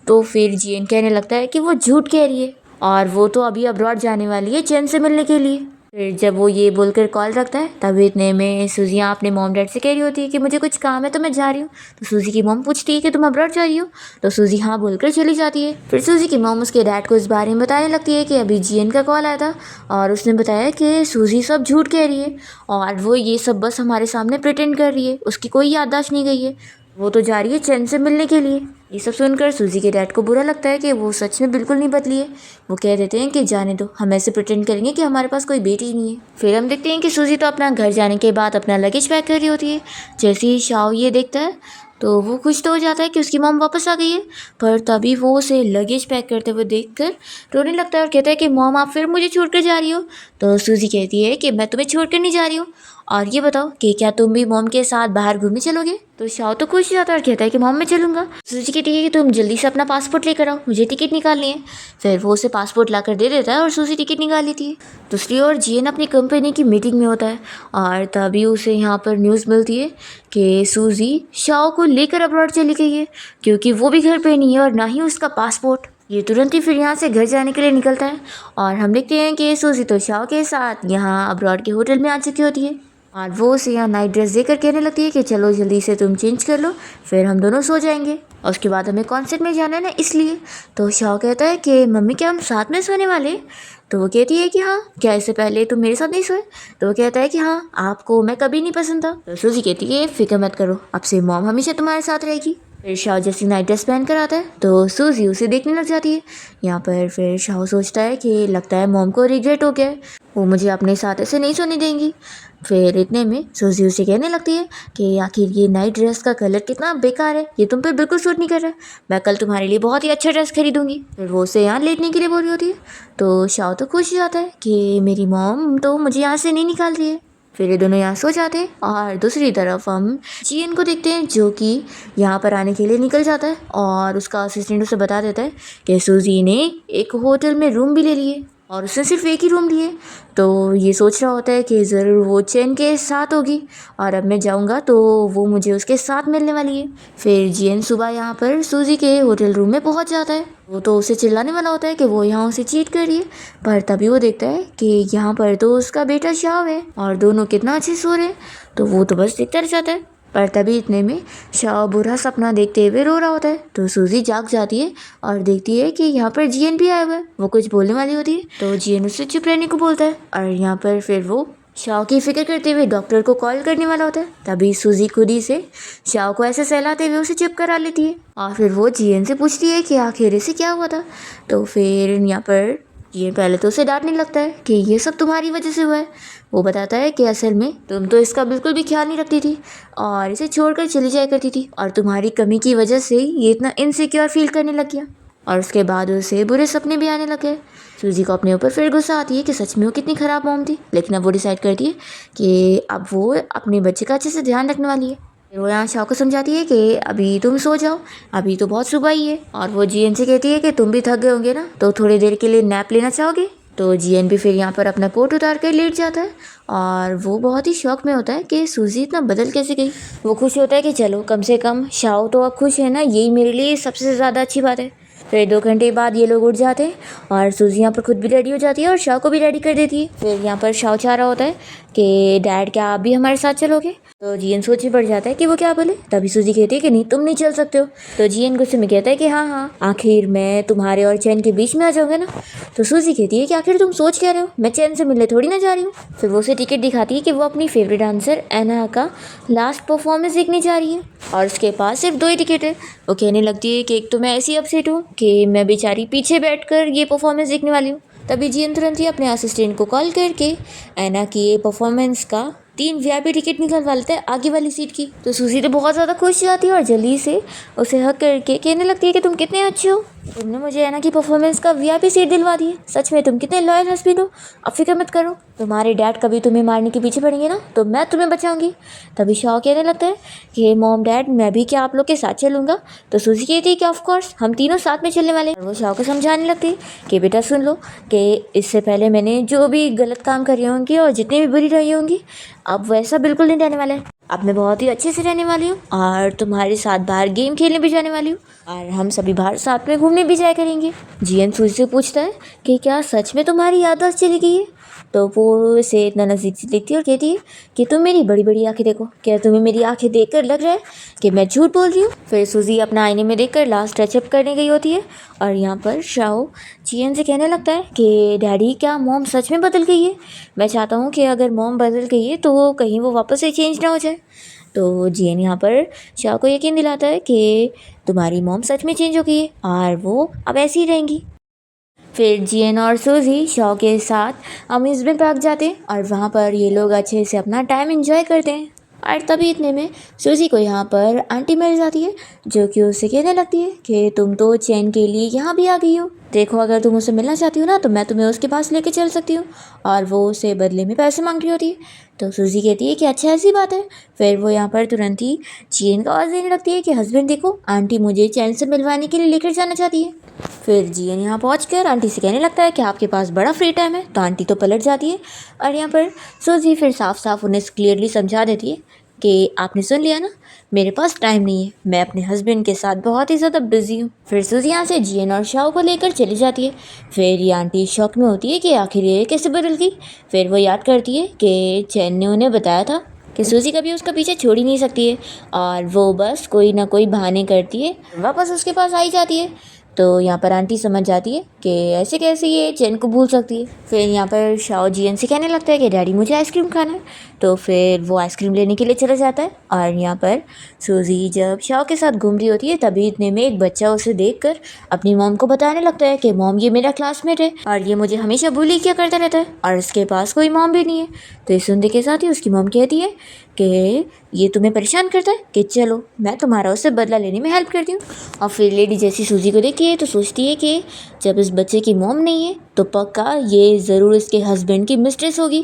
तो फिर जीएन कहने लगता है कि वो झूठ कह रही है और वो तो अभी अब्रॉड जाने वाली है चैन से मिलने के लिए। फिर जब वो ये बोलकर कॉल रखता है तभी इतने में सूजियाँ अपने मॉम डैड से कह रही होती है कि मुझे कुछ काम है तो मैं जा रही हूँ। तो सूजी की मॉम पूछती है कि तुम अब्रॉड जा रही हो। तो सूजी हाँ बोलकर चली जाती है। फिर सूजी की मॉम उसके डैड को इस बारे में बताने लगती है कि अभी जीएन का कॉल आया था और उसने बताया कि सूजी सब झूठ कह रही है और वो ये सब बस हमारे सामने प्रिटेंड कर रही है, उसकी कोई याददाश्त नहीं गई है, वो तो जा रही है चैन से मिलने के लिए। ये सब सुनकर सूजी के डैड को बुरा लगता है कि वो सच में बिल्कुल नहीं बदली है। वो कह देते हैं कि जाने दो, हम ऐसे प्रिटेंड करेंगे कि हमारे पास कोई बेटी नहीं है। फिर हम देखते हैं कि सूजी तो अपना घर जाने के बाद अपना लगेज पैक कर रही होती है। जैसे ही शाओ ये देखता है तो वो खुश तो हो जाता है कि उसकी मॉम वापस आ गई है, पर तभी वो उसे लगेज पैक करते हुए देखकर रोने लगता है और कहता है कि मॉम आप फिर मुझे छोड़कर जा रही हो। तो सूजी कहती है कि मैं तुम्हें छोड़कर नहीं जा रही हूँ, और ये बताओ कि क्या तुम भी मॉम के साथ बाहर घूमने चलोगे। तो शाओ तो खुश हो जाता है और कहता है कि मॉम मैं चलूँगा। सूजी कहती है कि तुम जल्दी से अपना पासपोर्ट लेकर आओ, मुझे टिकट निकालनी है। फिर वो उसे पासपोर्ट ला कर दे देता है और सूजी टिकट निकाल लेती है। दूसरी ओर जीएन अपनी कंपनी की मीटिंग में होता है और तभी उसे यहाँ पर न्यूज़ मिलती है कि सूजी शाओ को लेकर अब्रॉड चली गई है, क्योंकि वो भी घर पे नहीं है और ना ही उसका पासपोर्ट। ये तुरंत ही फिर यहाँ से घर जाने के लिए निकलता है और हम देखते हैं कि सूजी तो शाओ के साथ यहाँ अब्रॉड के होटल में आ चुकी होती है और वो उसे यहाँ नाइट ड्रेस देकर कहने लगती है कि चलो जल्दी से तुम चेंज कर लो, फिर हम दोनों सो जाएंगे और उसके बाद हमें कॉन्सर्ट में जाना है ना इसलिए। तो शाओ कहता है कि मम्मी क्या हम साथ में सोने वाले। तो वो कहती है कि हाँ, क्या इससे पहले तुम मेरे साथ नहीं सोए। तो वो कहता है कि हाँ, आपको मैं कभी नहीं पसंद था। तो सूजी कहती है फिक्र मत करो, अब से मॉम हमेशा तुम्हारे साथ रहेगी। फिर शाओ जैसी नाइट ड्रेस पहन कर आता है तो सूजी उसे देखने लग जाती है। यहाँ पर फिर शाओ सोचता है कि लगता है मॉम को रिग्रेट हो गया है, वो मुझे अपने साथ ऐसे नहीं सोने देंगी। फिर इतने में सूजी उसे कहने लगती है कि आखिर ये नाइट ड्रेस का कलर कितना बेकार है, ये तुम पे बिल्कुल सूट नहीं कर रहा, मैं कल तुम्हारे लिए बहुत ही अच्छा ड्रेस खरीदूंगी। फिर वो उसे यहाँ लेटने के लिए बोल रही होती है। तो शाओ तो खुश हो जाता है कि मेरी मॉम तो मुझे यहाँ से नहीं निकाल रही है। फिर ये दोनों यहाँ सो जाते हैं और दूसरी तरफ हम जीएन को देखते हैं जो कि यहाँ पर आने के लिए निकल जाता है और उसका असिस्टेंट उसे बता देता है कि सूजी ने एक होटल में रूम भी ले लिए और उसने सिर्फ एक ही रूम लिए। तो ये सोच रहा होता है कि ज़रूर वो चैन के साथ होगी और अब मैं जाऊँगा तो वो मुझे उसके साथ मिलने वाली है। फिर जीएन सुबह यहाँ पर सूजी के होटल रूम में पहुँच जाता है। वो तो उसे चिल्लाने वाला होता है कि वो यहाँ उसे चीट कर रही है, पर तभी वो देखता है कि यहाँ पर तो उसका बेटा शाओ है और दोनों कितना अच्छे सो रहे हैं। तो वो तो बस देखता रह जाता है, पर तभी इतने में शाओ बुरा सपना देखते हुए रो रहा होता है। तो सूजी जाग जाती है और देखती है कि यहाँ पर जीएन भी आया हुआ है। वो कुछ बोलने वाली होती है तो जीएन उससे चुप रहने को बोलता है और यहाँ पर फिर वो शाओ की फिक्र करते हुए डॉक्टर को कॉल करने वाला होता है, तभी सूजी खुद ही से शाओ को ऐसे सहलाते हुए उसे चुप करा लेती है और फिर वो जियन से पूछती है कि आखिर इसे क्या हुआ था। तो फिर यहाँ पर ये पहले तो उसे डांटने लगता है कि ये सब तुम्हारी वजह से हुआ है। वो बताता है कि असल में तुम तो इसका बिल्कुल भी ख्याल नहीं रखती थी और इसे छोड़कर चली जाया करती थी और तुम्हारी कमी की वजह से ये इतना इनसिक्योर फील करने लग गया और उसके बाद उसे बुरे सपने भी आने लगे। सूजी को अपने ऊपर फिर गुस्सा आती है कि सच में वो कितनी ख़राब मॉम थी, लेकिन अब वो डिसाइड करती है कि अब वो अपने बच्चे का अच्छे से ध्यान रखने वाली है। फिर वो यहाँ शाओ को समझाती है कि अभी तुम सो जाओ, अभी तो बहुत सुबह ही है। और वो जीएन से कहती है कि तुम भी थक गए होंगे ना, तो थोड़ी देर के लिए नैप लेना चाहोगे। तो जीएन भी फिर यहाँ पर अपना कोट उतार कर लेट जाता है और वो बहुत ही शौक में होता है कि सूजी इतना बदल कैसे गई। वो खुश होता है कि चलो कम से कम शाओ तो अब खुश है ना, यही मेरे लिए सबसे ज़्यादा अच्छी बात है। फिर 2 घंटे बाद ये लोग उठ जाते हैं और सूजी यहाँ पर खुद भी रेडी हो जाती है और शाओ को भी रेडी कर देती है। फिर यहाँ पर शाओ चाह रहा होता है कि डैड क्या आप भी हमारे साथ चलोगे। तो जीएन सोच में पड़ जाता है कि वो क्या बोले। तभी सूजी कहती है कि नहीं तुम नहीं चल सकते हो। तो जीएन गुस्से में कहता है कि हाँ हाँ आखिर मैं तुम्हारे और चैन के बीच में आ जाऊँगा ना। तो सूजी कहती है कि आखिर तुम सोच क्या रहे हो, मैं चैन से मिलने थोड़ी ना जा रही हूँ। फिर वो उसे टिकट दिखाती है कि वो अपनी फेवरेट डांसर एना का लास्ट परफॉर्मेंस देखने जा रही है और उसके पास सिर्फ 2 ही टिकट है। वो कहने लगती है कि एक तो मैं ऐसी अपसेट हूँ कि मैं बेचारी पीछे बैठकर ये परफॉर्मेंस देखने वाली हूँ। तभी जीएन तुरंत ही अपने असिस्टेंट को कॉल करके एना की ये परफॉर्मेंस का 3 वीआईपी टिकट निकलवा लेता है आगे वाली सीट की। तो सूजी तो बहुत ज़्यादा खुश जाती है और जल्दी से उसे हक करके कहने लगती है कि तुम कितने अच्छे हो, तुमने मुझे एना की परफॉर्मेंस का वीआईपी सीट दिलवा दी है। सच में तुम कितने लॉयल हस्बैंड हो, अब फिक्र मत करो, तुम्हारे डैड कभी तुम्हें मारने के पीछे पड़ेंगे ना तो मैं तुम्हें बचाऊंगी। तभी शाओ कहने लगता है कि मॉम डैड मैं भी क्या आप लोग के साथ चलूँगा। तो सूजी कहती है कि ऑफकोर्स हम तीनों साथ में चलने वाले हैं। वो शाओ को समझाने लगती है कि बेटा सुन लो कि इससे पहले मैंने जो भी गलत काम करे होंगे और जितनी भी बुरी रही होंगी अब वैसा बिल्कुल नहीं रहने वाला है। अब मैं बहुत ही अच्छे से रहने वाली हूँ और तुम्हारे साथ बाहर गेम खेलने भी जाने वाली हूँ और हम सभी बाहर साथ में घूमने भी जाया करेंगे। जीएन सूजी से पूछता है कि क्या सच में तुम्हारी याददाश्त चली गई है। तो वो उसे इतना नज़दीक से देखती है और कहती है कि तुम मेरी बड़ी बड़ी आंखें देखो, क्या तुम्हें मेरी आंखें देखकर लग रहा है कि मैं झूठ बोल रही हूँ। फिर सूजी अपना आईने में देखकर लास्ट टचअप करने गई होती है और यहाँ पर शाओ जीएन से कहने लगता है कि डैडी क्या मॉम सच में बदल गई है। मैं चाहता हूँ कि अगर मॉम बदल गई है तो कहीं वो वापस से चेंज ना हो जाए। तो जीएन यहाँ पर शाओ को यकीन दिलाता है कि तुम्हारी मॉम सच में चेंज हो गई है और वो अब ऐसी ही रहेंगी। फिर जीएन और सूजी शाओ के साथ अम्यूज़मेंट पार्क जाते हैं और वहाँ पर ये लोग अच्छे से अपना टाइम एंजॉय करते हैं। और तभी इतने में सूजी को यहाँ पर आंटी मिल जाती है जो कि उससे कहने लगती है कि तुम तो चैन के लिए यहाँ भी आ गई हो, देखो अगर तुम उससे मिलना चाहती हो ना तो मैं तुम्हें उसके पास लेके चल सकती हूँ। और वो उसे बदले में पैसे मांग रही होती है। तो सूजी कहती है कि अच्छा ऐसी बात है। फिर वो यहाँ पर तुरंत ही जीएन का आवाज़ देने लगती है कि हस्बैंड देखो आंटी मुझे चैन से मिलवाने के लिए लेकर जाना चाहती है। फिर जीएन यहाँ पहुँचकर आंटी से कहने लगता है कि आपके पास बड़ा फ्री टाइम है। तो आंटी तो पलट जाती है और यहाँ पर सूजी फिर साफ साफ उन्हें क्लियरली समझा देती है कि आपने सुन लिया ना, मेरे पास टाइम नहीं है, मैं अपने हस्बैंड के साथ बहुत ही ज़्यादा बिजी हूँ। फिर सूजी यहाँ से जीएन और शाओ को लेकर चली जाती है। फिर ये आंटी शॉक में होती है कि आखिर ये कैसे बदल गई। फिर वो याद करती है कि चैन ने उन्हें बताया था कि सूजी कभी उसका पीछे छोड़ ही नहीं सकती है और वो बस कोई ना कोई बहाने करती है वापस उसके पास आई जाती है। तो यहाँ पर आंटी समझ जाती है कि ऐसे कैसे ये चैन को भूल सकती है। फिर यहाँ पर शाओ जीएन से कहने लगता है कि डैडी मुझे आइसक्रीम खाना है। तो फिर वो आइसक्रीम लेने के लिए चला जाता है और यहाँ पर सूजी जब शाओ के साथ घूम रही होती है तभी इतने में एक बच्चा उसे देखकर अपनी मॉम को बताने लगता है कि मॉम ये मेरा क्लासमेट है और ये मुझे हमेशा बुली किया करता रहता है और इसके पास कोई मॉम भी नहीं है। तो इस सुनने के साथ ही उसकी मॉम कहती है कि ये तुम्हें परेशान करता है कि चलो मैं तुम्हारा उससे बदला लेने में हेल्प करती हूँ। और फिर लेडी जैसी सूजी को देखती है तो सोचती है कि जब इस बच्चे की मॉम नहीं है तो पक्का ये ज़रूर इसके हस्बैंड की मिस्ट्रेस होगी,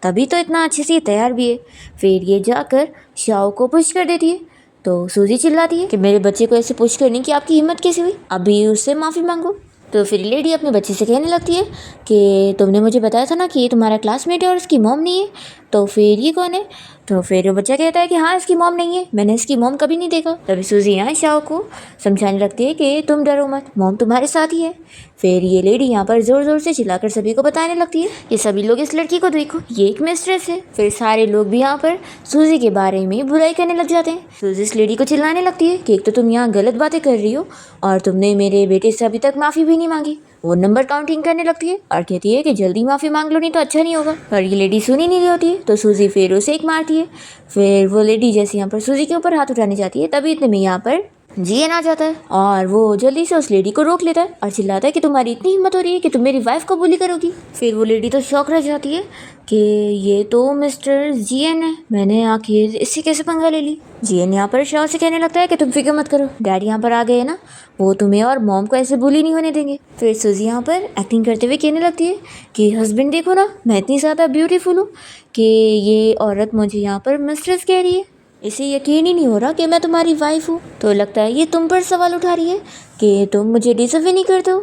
तभी तो इतना अच्छे से तैयार भी है। फिर ये जाकर शाओ को पुश कर देती है। तो सूजी चिल्लाती है कि मेरे बच्चे को ऐसे पुश करने की आपकी हिम्मत कैसे हुई, अभी उससे माफ़ी मांगो। तो फिर लेडी अपने बच्चे से कहने लगती है कि तुमने मुझे बताया था ना कि ये तुम्हारा क्लासमेट है और इसकी मॉम नहीं है, तो फिर ये कौन है। तो फिर वो बच्चा कहता है कि हाँ इसकी मॉम नहीं है, मैंने इसकी मॉम कभी नहीं देखा। तभी सूजी यहाँ शाओ को समझाने लगती है कि तुम डरो मत, मॉम तुम्हारे साथ ही है। फिर ये लेडी यहाँ पर ज़ोर ज़ोर से चिल्लाकर सभी को बताने लगती है कि सभी लोग इस लड़की को देखो, ये एक मिस्ट्रेस है। फिर सारे लोग भी यहाँ पर सूजी के बारे में बुराई करने लग जाते हैं। सूजी इस लेडी को चिल्लाने लगती है कि एक तो तुम यहाँ गलत बातें कर रही हो और तुमने मेरे बेटे से अभी तक माफ़ी भी नहीं मांगी, वो नंबर काउंटिंग करने लगती है और कहती है कि जल्दी माफ़ी मांग लो नहीं तो अच्छा नहीं होगा। पर ये लेडी सुन ही नहीं रही होती है, तो सूजी फिर उसे एक मारती है। फिर वो लेडी जैसे यहाँ पर सूजी के ऊपर हाथ उठाने जाती है, तभी इतने में यहाँ पर जीएन आ जाता है और वो जल्दी से उस लेडी को रोक लेता है और चिल्लाता है कि तुम्हारी इतनी हिम्मत हो रही है कि तुम मेरी वाइफ को बुली करोगी। फिर वो लेडी तो शॉक रह जाती है कि ये तो मिस्टर जीएन है, मैंने आखिर इससे कैसे पंगा ले ली। जीएन यहाँ पर शाह से कहने लगता है कि तुम फिक्र मत करो, डैडी यहाँ पर आ गए हैं ना, वो तुम्हें और मॉम को ऐसे बुली नहीं होने देंगे। फिर सूजी यहाँ पर एक्टिंग करते हुए कहने लगती है कि हस्बैंड देखो ना, मैं इतनी ज़्यादा ब्यूटीफुल हूँ कि ये औरत मुझे यहाँ पर मिस्ट्रेस कह रही है, इसे यकीन ही नहीं हो रहा कि मैं तुम्हारी वाइफ हूँ। तो लगता है ये तुम पर सवाल उठा रही है कि तुम मुझे डिजर्व ही नहीं करते हो।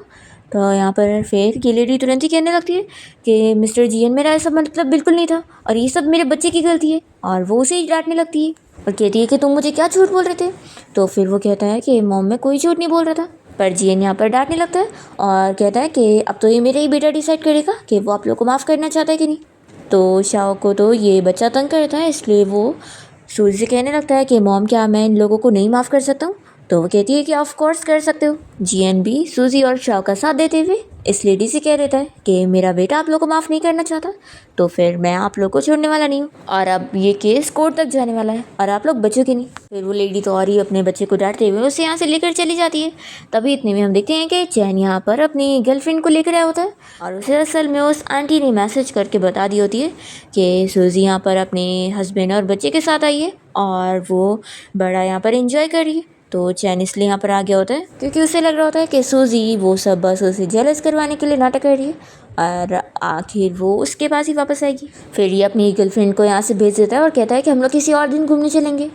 तो यहाँ पर फिर ये लेडी तुरंत ही कहने लगती है कि मिस्टर जीएन, मेरा ऐसा मतलब बिल्कुल नहीं था और ये सब मेरे बच्चे की गलती है। और वो उसे ही डांटने लगती है और कहती है कि तुम मुझे क्या झूठ बोल रहे थे। तो फिर वो कहता है कि मॉम, मैं कोई झूठ नहीं बोल रहा था। पर जीएन यहाँ पर डांटने लगता है और कहता है कि अब तो ये मेरा ही बेटा डिसाइड करेगा कि वो आप लोग को माफ़ करना चाहता है कि नहीं। तो शाओ को तो ये बच्चा तंग करता है, इसलिए वो सूजी से कहने लगता है कि मॉम, क्या मैं इन लोगों को नहीं माफ़ कर सकता हूँ। तो वो कहती है कि ऑफ कोर्स कर सकते हो। जीएन भी सूजी और शाओ का साथ देते हुए इस लेडी से कह देता है कि मेरा बेटा आप लोग को माफ़ नहीं करना चाहता, तो फिर मैं आप लोग को छोड़ने वाला नहीं हूँ और अब ये केस कोर्ट तक जाने वाला है और आप लोग बचोगे नहीं। फिर वो लेडी तो और ही अपने बच्चे को डांटते हुए उसे यहाँ से लेकर चली जाती है। तभी इतने में हम देखते हैं कि चैन यहाँ पर अपनी गर्लफ्रेंड को लेकर आया होता है और उसे असल में उस आंटी ने मैसेज करके बता दी होती है कि सूजी यहाँ पर अपने हस्बैंड और बच्चे के साथ आई है और वो बड़ा यहाँ पर इंजॉय कर रही है। तो चैन इसलिए यहाँ पर आ गया होता है क्योंकि उसे लग रहा होता है कि सूजी वो सब बस उसे जेलस करवाने के लिए नाटक कर रही है और आखिर वो उसके पास ही वापस आएगी। फिर ये अपनी गर्लफ्रेंड को यहाँ से भेज देता है और कहता है कि हम लोग किसी और दिन घूमने चलेंगे।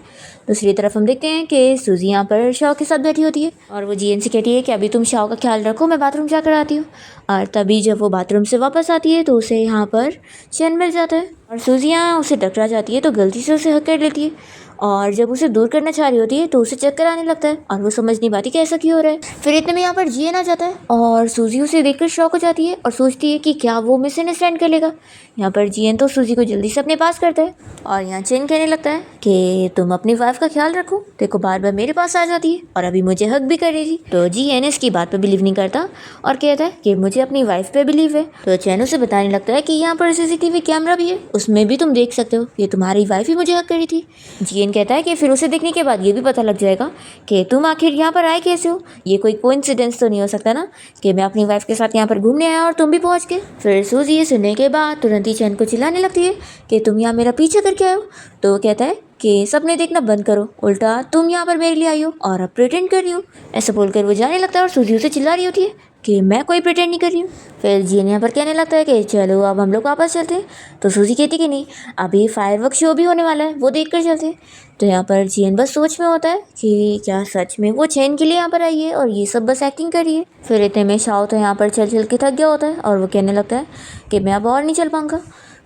दूसरी तरफ हम देखते हैं कि सूजी यहाँ पर शाओ के साथ बैठी होती है और वो जीएन से कहती है कि अभी तुम शाओ का ख्याल रखो, मैं बाथरूम जाकर आती हूँ। और तभी जब वो बाथरूम से वापस आती है तो उसे यहाँ पर चैन मिल जाता है और सूजी यहाँ उसे टकरा जाती है तो गलती से उसे हक कर लेती है और जब उसे दूर करना चाह रही होती है तो उसे चक्कर आने लगता है और वो समझ नहीं पाती कि ऐसा क्यों हो रहा है। फिर इतने में यहाँ पर जीएन आ जाता है और सूजी उसे देखकर शॉक हो जाती है और सोचती है कि क्या वो मिसअंडरस्टैंड कर लेगा। यहाँ पर जीएन तो सूजी को जल्दी से अपने पास करता है और यहाँ चेन कहने लगता है कि तुम अपनी वाइफ का ख्याल रखो, देखो बार बार मेरे पास आ जाती है और अभी मुझे हक भी कर रही थी। तो जीएन इसकी बात पर बिलीव नहीं करता और कहता है कि मुझे अपनी वाइफ पे बिलीव है। तो चैन उसे बताने लगता है कि यहाँ पर सीसीटीवी कैमरा भी है, उसमें भी तुम देख सकते हो कि तुम्हारी वाइफ ही मुझे हक करी थी। जीएन कहता है कि फिर उसे देखने के बाद ये भी पता लग जाएगा कि तुम आखिर यहाँ पर आए कैसे हो, ये कोई कोइंसिडेंस तो नहीं हो सकता ना कि मैं अपनी वाइफ के साथ यहाँ पर घूमने आया और तुम भी पहुँच गए। फिर सूजी ये सुनने के बाद तुरंत ही चैन को चिल्लाने लगती है कि तुम यहाँ मेरा पीछे करके आए हो। तो वो कहता है कि सपने देखना बंद करो, उल्टा तुम यहाँ पर मेरे लिए आई हो और अब प्रिटेंड कर रही हो। ऐसा बोलकर वो जाने लगता है और सूजी उसे चिल्ला रही होती है कि मैं कोई प्रिटेंड नहीं कर रही हूँ। फिर जीएन यहाँ पर कहने लगता है कि चलो अब हम लोग वापस चलते हैं। तो सूजी कहती कि नहीं, अभी फायरवर्क शो भी होने वाला है, वो देख कर चलते हैं। तो यहाँ पर जीएन बस सोच में होता है कि क्या सच में वो चैन के लिए यहाँ पर आई है और ये सब बस एक्टिंग कर रही है। फिर इतने में शाओ तो यहाँ पर चल चल के थक गया होता है और वो कहने लगता है कि मैं अब और नहीं चल पाऊँगा।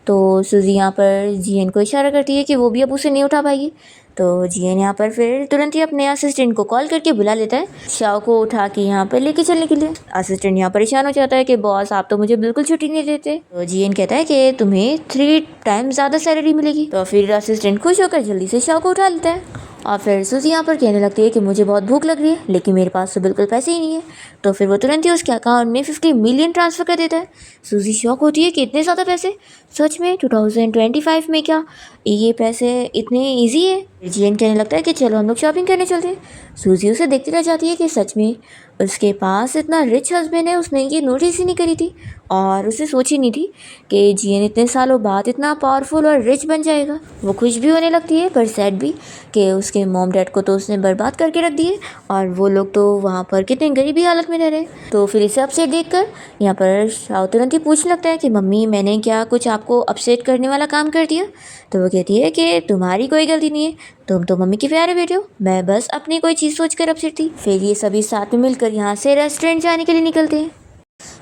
तो सूजी यहाँ पर जीएन को इशारा करती है कि वो भी अब उसे नहीं उठा पाएगी। तो जीएन यहाँ पर फिर तुरंत ही अपने असिस्टेंट को कॉल करके बुला लेता है शाओ को उठा के यहाँ पर लेके चलने के लिए। असिस्टेंट यहाँ परेशान हो जाता है कि बॉस आप तो मुझे बिल्कुल छुट्टी नहीं देते। तो जीएन कहता है कि तुम्हें 3 टाइम्स ज़्यादा सैलरी मिलेगी। तो फिर असिस्टेंट खुश होकर जल्दी से शाओ को उठा लेता है और फिर सूजी यहाँ पर कहने लगती है कि मुझे बहुत भूख लग रही है लेकिन मेरे पास तो बिल्कुल पैसे ही नहीं है। तो फिर वो तुरंत ही उसके अकाउंट में 50 मिलियन ट्रांसफ़र कर देता है। सूजी शॉक होती है कि इतने ज़्यादा पैसे, सच में 2025 में क्या ये पैसे इतने ईजी है। जीएन कहने लगता है कि चलो हम लोग शॉपिंग करने चलते हैं। सूजी उसे देखती रह जाती है कि सच में उसके पास इतना रिच हस्बैंड है, उसने ये नोटिस ही नहीं करी थी और उसे सोची नहीं थी कि जीएन इतने सालों बाद इतना पावरफुल और रिच बन जाएगा। वो खुश भी होने लगती है पर सैड भी कि उसके मॉम डैड को तो उसने बर्बाद करके रख दिए और वो लोग तो वहाँ पर कितने गरीबी हालत में रह रहे। तो फिर इसे अपसेट देखकर यहाँ पर शाओ तुरंत ही पूछने लगता है कि मम्मी मैंने क्या कुछ आपको अपसेट करने वाला काम कर दिया। तो वो कहती है कि तुम्हारी कोई गलती नहीं है, तुम तो मम्मी के प्यारे बेटे हो, मैं बस अपनी कोई चीज़ सोचकर अपसेट थी। फिर ये सभी साथ में मिलकर यहाँ से रेस्टोरेंट जाने के लिए निकलते हैं।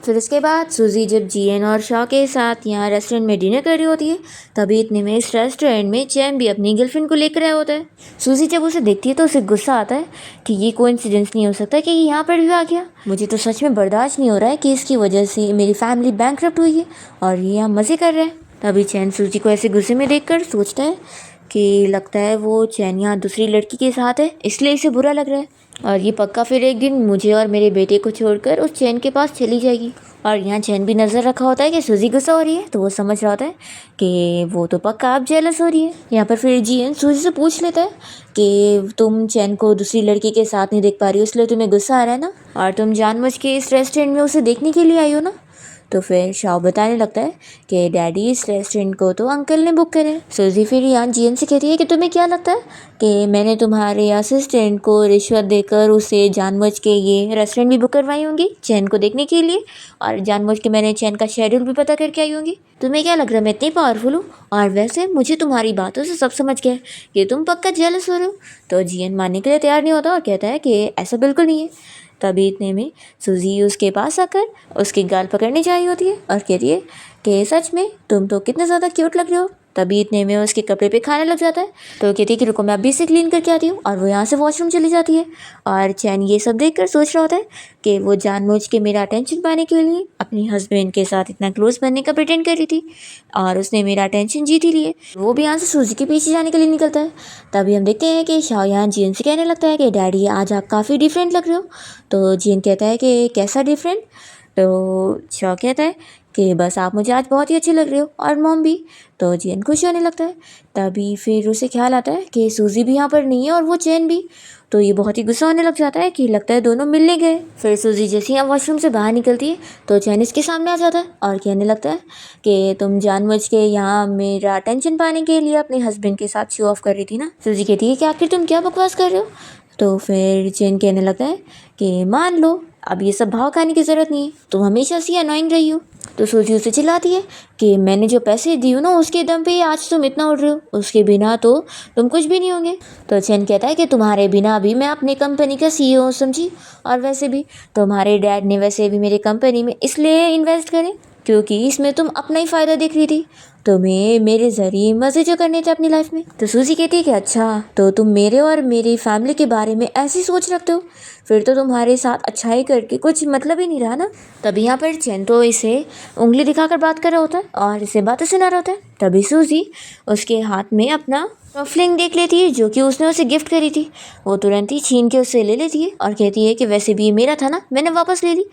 फिर उसके बाद सूजी जब जीएन और शाओ के साथ यहाँ रेस्टोरेंट में डिनर कर रही होती है तभी इतने में इस रेस्टोरेंट में चैन भी अपनी गर्लफ्रेंड को लेकर आया होता है। सूजी जब उसे देखती है तो उसे गुस्सा आता है कि ये कोइंसिडेंस नहीं हो सकता कि ये यहाँ पर भी आ गया। मुझे तो सच में बर्दाश्त नहीं हो रहा है कि इसकी वजह से मेरी फैमिली बैंकरप्ट हुई है और ये यहाँ मज़े कर रहे हैं। तभी चैन सूजी को ऐसे गुस्से में देखकर सोचता है कि लगता है वो चैन यहाँ दूसरी लड़की के साथ है, इसलिए इसे बुरा लग रहा है और ये पक्का फिर एक दिन मुझे और मेरे बेटे को छोड़कर उस चैन के पास चली जाएगी। और यहाँ चैन भी नज़र रखा होता है कि सूजी गुस्सा हो रही है, तो वो समझ रहा होता है कि वो तो पक्का अब जेलस हो रही है। यहाँ पर फिर जियन सूजी से पूछ लेता है कि तुम चैन को दूसरी लड़की के साथ नहीं देख पा रही हो, इसलिए तुम्हें गुस्सा आ रहा है ना, और तुम जानबूझ के इस रेस्टोरेंट में उसे देखने के लिए आई हो ना। तो फिर शाओ बताने लगता है कि डैडी इस रेस्टोरेंट को तो अंकल ने बुक करे। सूजी फिर यहाँ जियन से कहती है कि तुम्हें क्या लगता है कि मैंने तुम्हारे असिस्टेंट को रिश्वत देकर उसे जानबूझ के ये रेस्टोरेंट भी बुक करवाई होंगी चैन को देखने के लिए, और जानबूझ के मैंने चैन का शेड्यूल भी पता करके आई होंगी। तुम्हें क्या लग रहा है मैं इतनी पावरफुल हूँ? और वैसे मुझे तुम्हारी बातों से सब समझ गया है कि तुम पक्का जेलस हो रहे हो। तो जियन मानने के लिए तैयार नहीं होता और कहता है कि ऐसा बिल्कुल नहीं है। तभी इतने में सूजी उसके पास आकर उसकी गाल पकड़ने चाहिए होती है और कहती है कि सच में तुम तो कितने ज़्यादा क्यूट लग रहे हो। तभी इतने में उसके कपड़े पे खाने लग जाता है, तो कहती है कि रुको मैं अभी से क्लीन करके आती हूँ, और वो यहाँ से वॉशरूम चली जाती है। और चैन ये सब देखकर सोच रहा होता है कि वो जानबूझ के मेरा अटेंशन पाने के लिए अपनी हस्बैंड के साथ इतना क्लोज बनने का प्रिटेंड कर रही थी, और उसने मेरा अटेंशन जीत ही लिए। वो भी यहाँ से सूजी के पीछे जाने के लिए निकलता है। तभी हम देखते हैं कि शाओ यहाँ जियन से कहने लगता है कि डैडी आज आप काफ़ी डिफरेंट लग रहे हो। तो जियन कहता है कि कैसा डिफरेंट? तो शाओ कहता है कि बस आप मुझे आज बहुत ही अच्छे लग रहे हो, और मॉम भी। तो जियन खुश होने लगता है। तभी फिर उसे ख्याल आता है कि सूजी भी यहाँ पर नहीं है और वो चैन भी। तो ये बहुत ही गुस्सा होने लग जाता है कि लगता है दोनों मिलने गए। फिर सूजी जैसे ही यहाँ वॉशरूम से बाहर निकलती है तो चैन इसके सामने आ जाता है और कहने लगता है कि तुम जानबूझ के यहाँ मेरा अटेंशन पाने के लिए अपने हस्बैंड के साथ शो ऑफ कर रही थी ना। सूजी कहती है कि आखिर तुम क्या बकवास कर रहे हो। तो फिर चैन कहने लगता है कि मान लो अब ये सब भाव खाने की ज़रूरत नहीं है, तुम हमेशा से अनोइंग रही हो। तो सूजी उसे चिल्लाती है कि मैंने जो पैसे दिए ना उसके दम पे ही आज तुम इतना उड़ रहे हो, उसके बिना तो तुम कुछ भी नहीं होंगे। तो चैन कहता है कि तुम्हारे बिना भी मैं अपनी कंपनी का CEO समझी, और वैसे भी तुम्हारे डैड ने वैसे भी मेरे कंपनी में इसलिए इन्वेस्ट करे क्योंकि इसमें तुम अपना ही फ़ायदा देख रही थी, तुम्हें मेरे ज़रिए मज़े जो करने थे अपनी लाइफ में। तो सूजी कहती है कि अच्छा तो तुम मेरे और मेरी फैमिली के बारे में ऐसी सोच रखते हो, फिर तो तुम्हारे साथ अच्छाई करके कुछ मतलब ही नहीं रहा ना। तभी यहाँ पर चैन तो इसे उंगली दिखाकर बात कर रहा होता है और इसे बातें सुना रहा होता है। तभी सूजी उसके हाथ में अपना कफलिंग देख लेती है जो कि उसने उसे गिफ्ट करी थी। वो तुरंत ही छीन के उससे ले लेती है और कहती है कि वैसे भी ये मेरा था ना, मैंने वापस ले ली।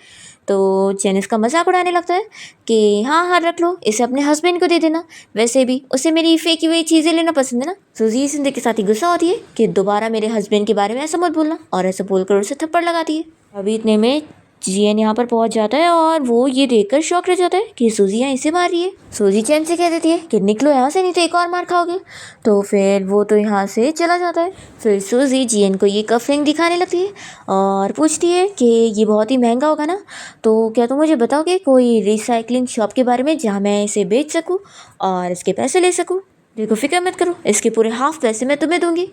तो चैन इसका मजाक उड़ाने लगता है कि हाँ हाँ रख लो, इसे अपने हस्बैंड को दे देना, वैसे भी उसे मेरी फेंकी हुई चीज़ें लेना पसंद है ना। सूजी इस के साथ ही गुस्सा होती है कि दोबारा मेरे हस्बैंड के बारे में ऐसा मत बोलना, और ऐसा बोलकर उसे थप्पड़ लगाती है। अभी इतने में जियन यहाँ पर पहुँच जाता है और वो ये देखकर शॉक रह जाता है कि सूजी यहाँ इसे मार रही है। सूजी चैन से कह देती है कि निकलो यहाँ से, नहीं तो एक और मार खाओगे। तो फिर वो तो यहाँ से चला जाता है। फिर सूजी जियन को ये कफलिंग दिखाने लगती है और पूछती है कि ये बहुत ही महंगा होगा ना, तो क्या तुम मुझे बताओगे कोई रिसाइकलिंग शॉप के बारे में जहाँ मैं इसे बेच सकूँ और इसके पैसे ले सकूँ। देखो फिक्र मत करो, इसके पूरे हाफ पैसे मैं तुम्हें दूंगी।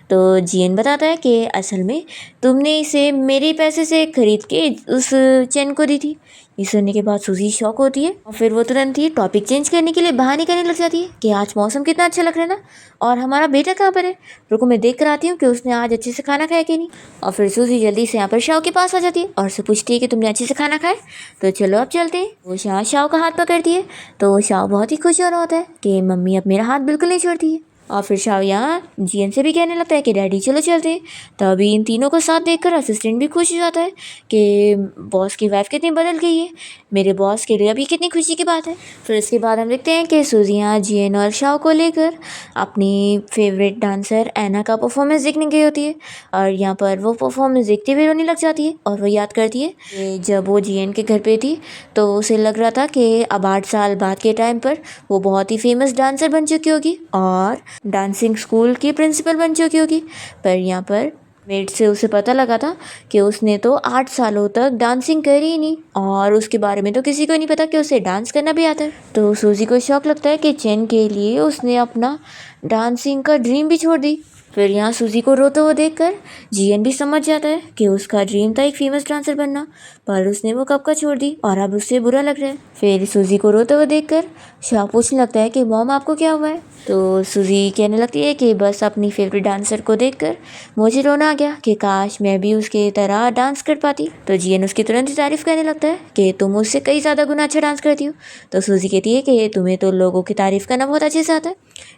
तो जियन बताता है कि असल में तुमने इसे मेरे पैसे से खरीद के उस चैन को दी थी। ये सुनने के बाद सूजी शॉक होती है और फिर वो तुरंत ही टॉपिक चेंज करने के लिए बहाने करने लग जाती है कि आज मौसम कितना अच्छा लग रहा है ना, और हमारा बेटा कहाँ पर है, रुको मैं देख कर आती हूँ कि उसने आज अच्छे से खाना खाया कि नहीं। और फिर सूजी जल्दी से यहाँ पर शाओ के पास आ जाती है और उससे पूछती है कि तुमने अच्छे से खाना खाया, तो चलो अब चलते हैं। वो शाओ का हाथ पकड़ती है तो शाओ बहुत ही खुश हो रहा होता है कि मम्मी अब मेरा हाथ बिल्कुल नहीं छोड़ती है। और फिर शाओ यहाँ जियन से भी कहने लगता है कि डैडी चलो चलते हैं। तभी इन तीनों को साथ देखकर असिस्टेंट भी खुश हो जाता है कि बॉस की वाइफ कितनी बदल गई है, मेरे बॉस के लिए अभी कितनी खुशी की बात है। फिर इसके बाद हम देखते हैं कि सूजी यहाँ जियन और शाओ को लेकर अपनी फेवरेट डांसर एना का परफॉर्मेंस देखने गई होती है, और यहाँ पर वो परफॉर्मेंस देखते हुए रोने लग जाती है और वो याद करती है कि जब वो जियन के घर पे थी तो उसे लग रहा था कि अब 8 साल बाद के टाइम पर वो बहुत ही फेमस डांसर बन चुकी होगी और डांसिंग स्कूल की प्रिंसिपल बन चुकी होगी। पर यहाँ पर मेट से उसे पता लगा था कि उसने तो 8 सालों तक डांसिंग करी ही नहीं, और उसके बारे में तो किसी को नहीं पता कि उसे डांस करना भी आता है। तो सूजी को शौक लगता है कि चैन के लिए उसने अपना डांसिंग का ड्रीम भी छोड़ दी। फिर यहाँ सूजी को रोते हुए देखकर जियन भी समझ जाता है कि उसका ड्रीम था एक फेमस डांसर बनना, पर उसने वो कब का छोड़ दी और अब उससे बुरा लग रहा है। फिर सूजी को रोते हुए देखकर शाह पूछने लगता है कि मॉम आपको क्या हुआ है। तो सूजी कहने लगती है कि बस अपनी फेवरेट डांसर को देखकर मुझे रोना आ गया कि काश मैं भी उसके तरह डांस कर पाती। तो जियन उसकी तुरंत ही तारीफ करने लगता है कि तुम उससे कई ज़्यादा गुना अच्छा डांस करती हो। तो सूजी कहती है कि तुम्हें तो लोगों की तारीफ करना बहुत अच्छे से आता है।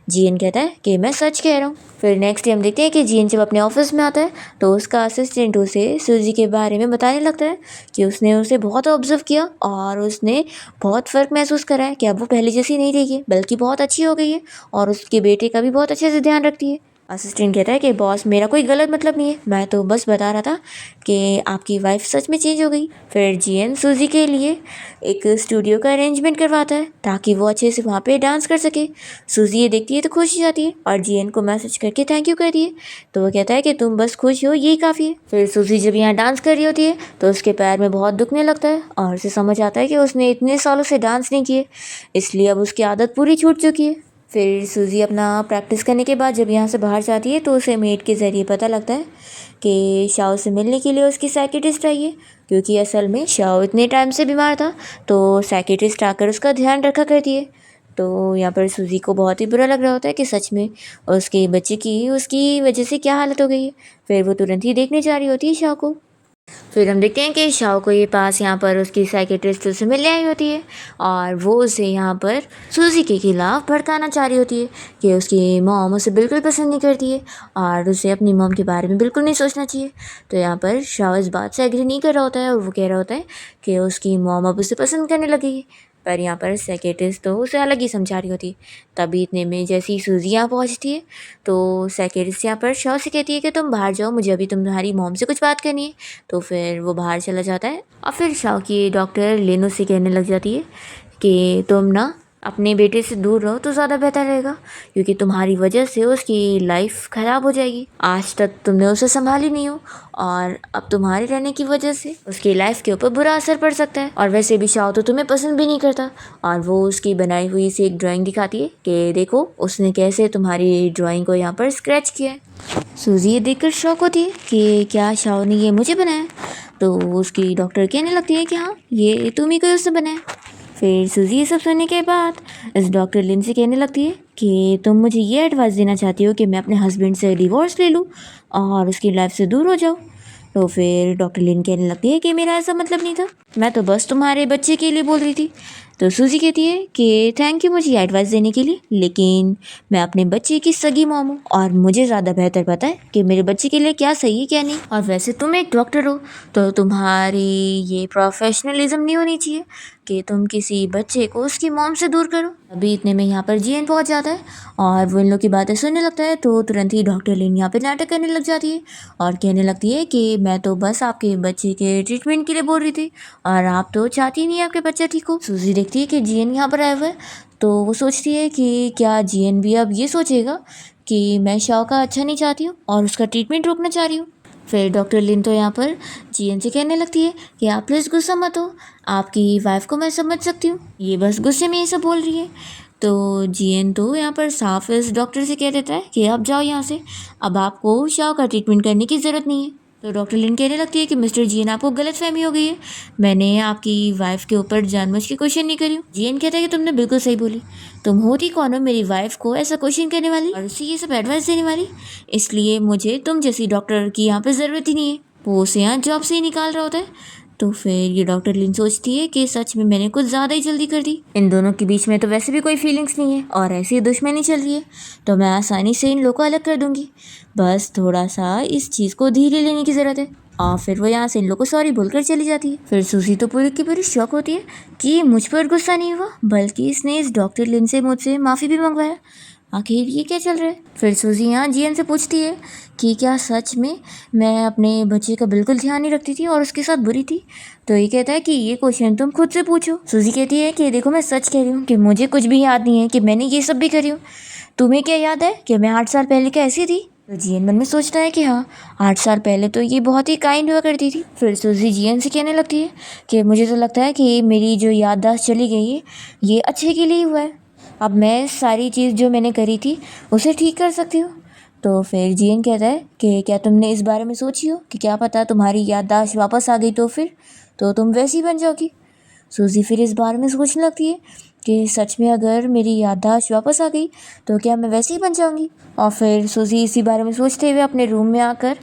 जियन कहता कहता है कि मैं सच कह रहा हूँ। फिर नेक्स्ट डे हम देखते हैं कि जियन जब अपने ऑफिस में आता है तो उसका असिस्टेंट उसे सूजी के बारे में बताने लगता है कि उसने उसे बहुत ऑब्जर्व किया और उसने बहुत फ़र्क महसूस करा है कि अब वो पहले जैसी नहीं रही है, बल्कि बहुत अच्छी हो गई है और उसके बेटे का भी बहुत अच्छे से ध्यान रखती है। असिस्टेंट कहता है कि बॉस मेरा कोई गलत मतलब नहीं है, मैं तो बस बता रहा था कि आपकी वाइफ सच में चेंज हो गई। फिर जियन सूजी के लिए एक स्टूडियो का अरेंजमेंट करवाता है ताकि वो अच्छे से वहाँ पे डांस कर सके। सूजी ये देखती है तो खुश हो जाती है और जियन को मैसेज करके थैंक यू करती है। तो वो कहता है कि तुम बस खुश हो, यही काफ़ी है। फिर सूजी जब यहाँ डांस कर रही होती है तो उसके पैर में बहुत दुखने लगता है और उसे समझ आता है कि उसने इतने सालों से डांस नहीं किए, इसलिए अब उसकी आदत पूरी छूट चुकी है। फिर सूजी अपना प्रैक्टिस करने के बाद जब यहाँ से बाहर जाती है तो उसे मेट के ज़रिए पता लगता है कि शाओ से मिलने के लिए उसकी साइकियाट्रिस्ट आई है, क्योंकि असल में शाओ इतने टाइम से बीमार था तो साइकियाट्रिस्ट आकर उसका ध्यान रखा करती है। तो यहाँ पर सूजी को बहुत ही बुरा लग रहा होता है कि सच में उसके बच्चे की उसकी वजह से क्या हालत हो गई है। फिर वो तुरंत ही देखने जा रही होती है शाओ को। फिर हम देखते हैं कि शाओ को ये पास यहाँ पर उसकी साइकियाट्रिस्ट से मिलने आई होती है और वो उसे यहाँ पर सूजी के खिलाफ भड़काना चाह रही होती है कि उसकी मॉम उसे बिल्कुल पसंद नहीं करती है और उसे अपनी मॉम के बारे में बिल्कुल नहीं सोचना चाहिए। तो यहाँ पर शाओ इस बात से एग्री नहीं कर रहा होता है और वो कह रहा होता है कि उसकी मॉम अब उसे पसंद करने लगी है, पर यहाँ पर साइकियाट्रिस्ट तो उसे अलग ही समझा रही होती है। तभी इतने में जैसी सूजी यहाँ पहुँचती है तो साइकियाट्रिस्ट यहाँ पर शाओ से कहती है कि तुम बाहर जाओ, मुझे अभी तुम्हारी मॉम से कुछ बात करनी है। तो फिर वो बाहर चला जाता है और फिर शाओ की डॉक्टर लिन से कहने लग जाती है कि तुम ना अपने बेटे से दूर रहो तो ज़्यादा बेहतर रहेगा, क्योंकि तुम्हारी वजह से उसकी लाइफ ख़राब हो जाएगी। आज तक तुमने उसे संभाली नहीं हो और अब तुम्हारे रहने की वजह से उसकी लाइफ के ऊपर बुरा असर पड़ सकता है। और वैसे भी शाओ तो तुम्हें पसंद भी नहीं करता। और वो उसकी बनाई हुई सी एक ड्राइंग दिखाती है कि देखो उसने कैसे तुम्हारी ड्राइंग को यहाँ पर स्क्रैच किया है। सूजी ये देखकर शॉक होती है कि क्या शाओ ने ये मुझे बनाया। तो उसकी डॉक्टर कहने लगती है कि हाँ, ये तुम ही को उसने बनाया। फिर सूजी ये सब सुनने के बाद इस डॉक्टर लिन से कहने लगती है कि तुम मुझे ये एडवाइस देना चाहती हो कि मैं अपने हस्बैंड से डिवोर्स ले लूँ और उसकी लाइफ से दूर हो जाऊँ। तो फिर डॉक्टर लिन कहने लगती है कि मेरा ऐसा मतलब नहीं था, मैं तो बस तुम्हारे बच्चे के लिए बोल रही थी। तो सूजी कहती है कि थैंक यू मुझे एडवाइस देने के लिए, लेकिन मैं अपने बच्चे की सगी मॉम हूँ और मुझे ज़्यादा बेहतर पता है कि मेरे बच्चे के लिए क्या सही है क्या नहीं। और वैसे तुम एक डॉक्टर हो तो तुम्हारी ये प्रोफेशनलिज्म नहीं होनी चाहिए कि तुम किसी बच्चे को उसकी मॉम से दूर करो। अभी इतने में यहाँ पर जियन पहुँच जाता है और वो इन लोग की बातें सुनने लगता है। तो तुरंत ही डॉक्टर लिन यहाँ पे नाटक करने लग जाती है और कहने लगती है कि मैं तो बस आपके बच्चे के ट्रीटमेंट के लिए बोल रही थी और आप तो चाहती नहीं आपके बच्चा ठीक हो। सूजी देखती है कि जियन यहाँ पर आया हुआ है तो वो सोचती है कि क्या जियन भी अब ये सोचेगा कि मैं शाओ का अच्छा नहीं चाहती हूँ और उसका ट्रीटमेंट रोकना चाह रही हूँ। फिर डॉक्टर लिन तो यहाँ पर जियन से कहने लगती है कि आप प्लीज़ गुस्सा मत हो, आपकी वाइफ को मैं समझ सकती हूँ, ये बस गुस्से में ये सब बोल रही है। तो जियन तो यहाँ पर साफ इस डॉक्टर से कह देता है कि अब जाओ यहाँ से, अब आपको शाओ का ट्रीटमेंट करने की ज़रूरत नहीं है। तो डॉक्टर लिन कहने लगती है कि मिस्टर जियन आपको गलतफहमी हो गई है, मैंने आपकी वाइफ के ऊपर जानबूझ के क्वेश्चन नहीं करी हूँ। जियन कहता है कि तुमने बिल्कुल सही बोली, तुम होती कौन हो मेरी वाइफ को ऐसा क्वेश्चन करने वाली और उसे ये सब एडवाइस देने वाली, इसलिए मुझे तुम जैसी डॉक्टर की यहाँ पर ज़रूरत ही नहीं है। वो उसे यहाँ जॉब से ही निकाल रहा होता है। तो फिर ये डॉक्टर लिन सोचती है कि सच में मैंने कुछ ज़्यादा ही जल्दी कर दी, इन दोनों के बीच में तो वैसे भी कोई फीलिंग्स नहीं है और ऐसी दुश्मनी चल रही है तो मैं आसानी से इन लोगों को अलग कर दूंगी, बस थोड़ा सा इस चीज़ को धीरे लेने की ज़रूरत है। और फिर वो यहाँ से इन लोगों को सॉरी बोलकर चली जाती है। फिर सूजी तो पूरी की पूरी शॉक होती है कि मुझ पर गुस्सा नहीं हुआ बल्कि इसने इस डॉक्टर लिन से मुझसे माफ़ी भी मंगवाया, आखिर ये क्या चल रहा है। फिर सूजी यहाँ जियन से पूछती है कि क्या सच में मैं अपने बच्चे का बिल्कुल ध्यान नहीं रखती थी और उसके साथ बुरी थी। तो ये कहता है कि ये क्वेश्चन तुम खुद से पूछो। सूजी कहती है कि देखो मैं सच कह रही हूँ कि मुझे कुछ भी याद नहीं है कि मैंने ये सब भी करी हूँ, तुम्हें क्या याद है कि मैं 8 साल पहले क्या ऐसी थी। तो जियन मन में सोचता है कि हाँ, 8 साल पहले तो ये बहुत ही काइंड हुआ करती थी। फिर सूजी जियन से कहने लगती है कि मुझे तो लगता है कि मेरी जो याददाश्त चली गई है ये अच्छे के लिए ही हुआ है, अब मैं सारी चीज़ जो मैंने करी थी उसे ठीक कर सकती हूँ। तो फिर जियन कहता है कि क्या तुमने इस बारे में सोची हो कि क्या पता तुम्हारी याददाश्त वापस आ गई तो फिर तो तुम वैसी बन जाओगी। सूजी फिर इस बारे में सोचने लगती है कि सच में अगर मेरी याददाश्त वापस आ गई तो क्या मैं वैसे ही बन जाऊंगी। और फिर सूजी इसी बारे में सोचते हुए अपने रूम में आकर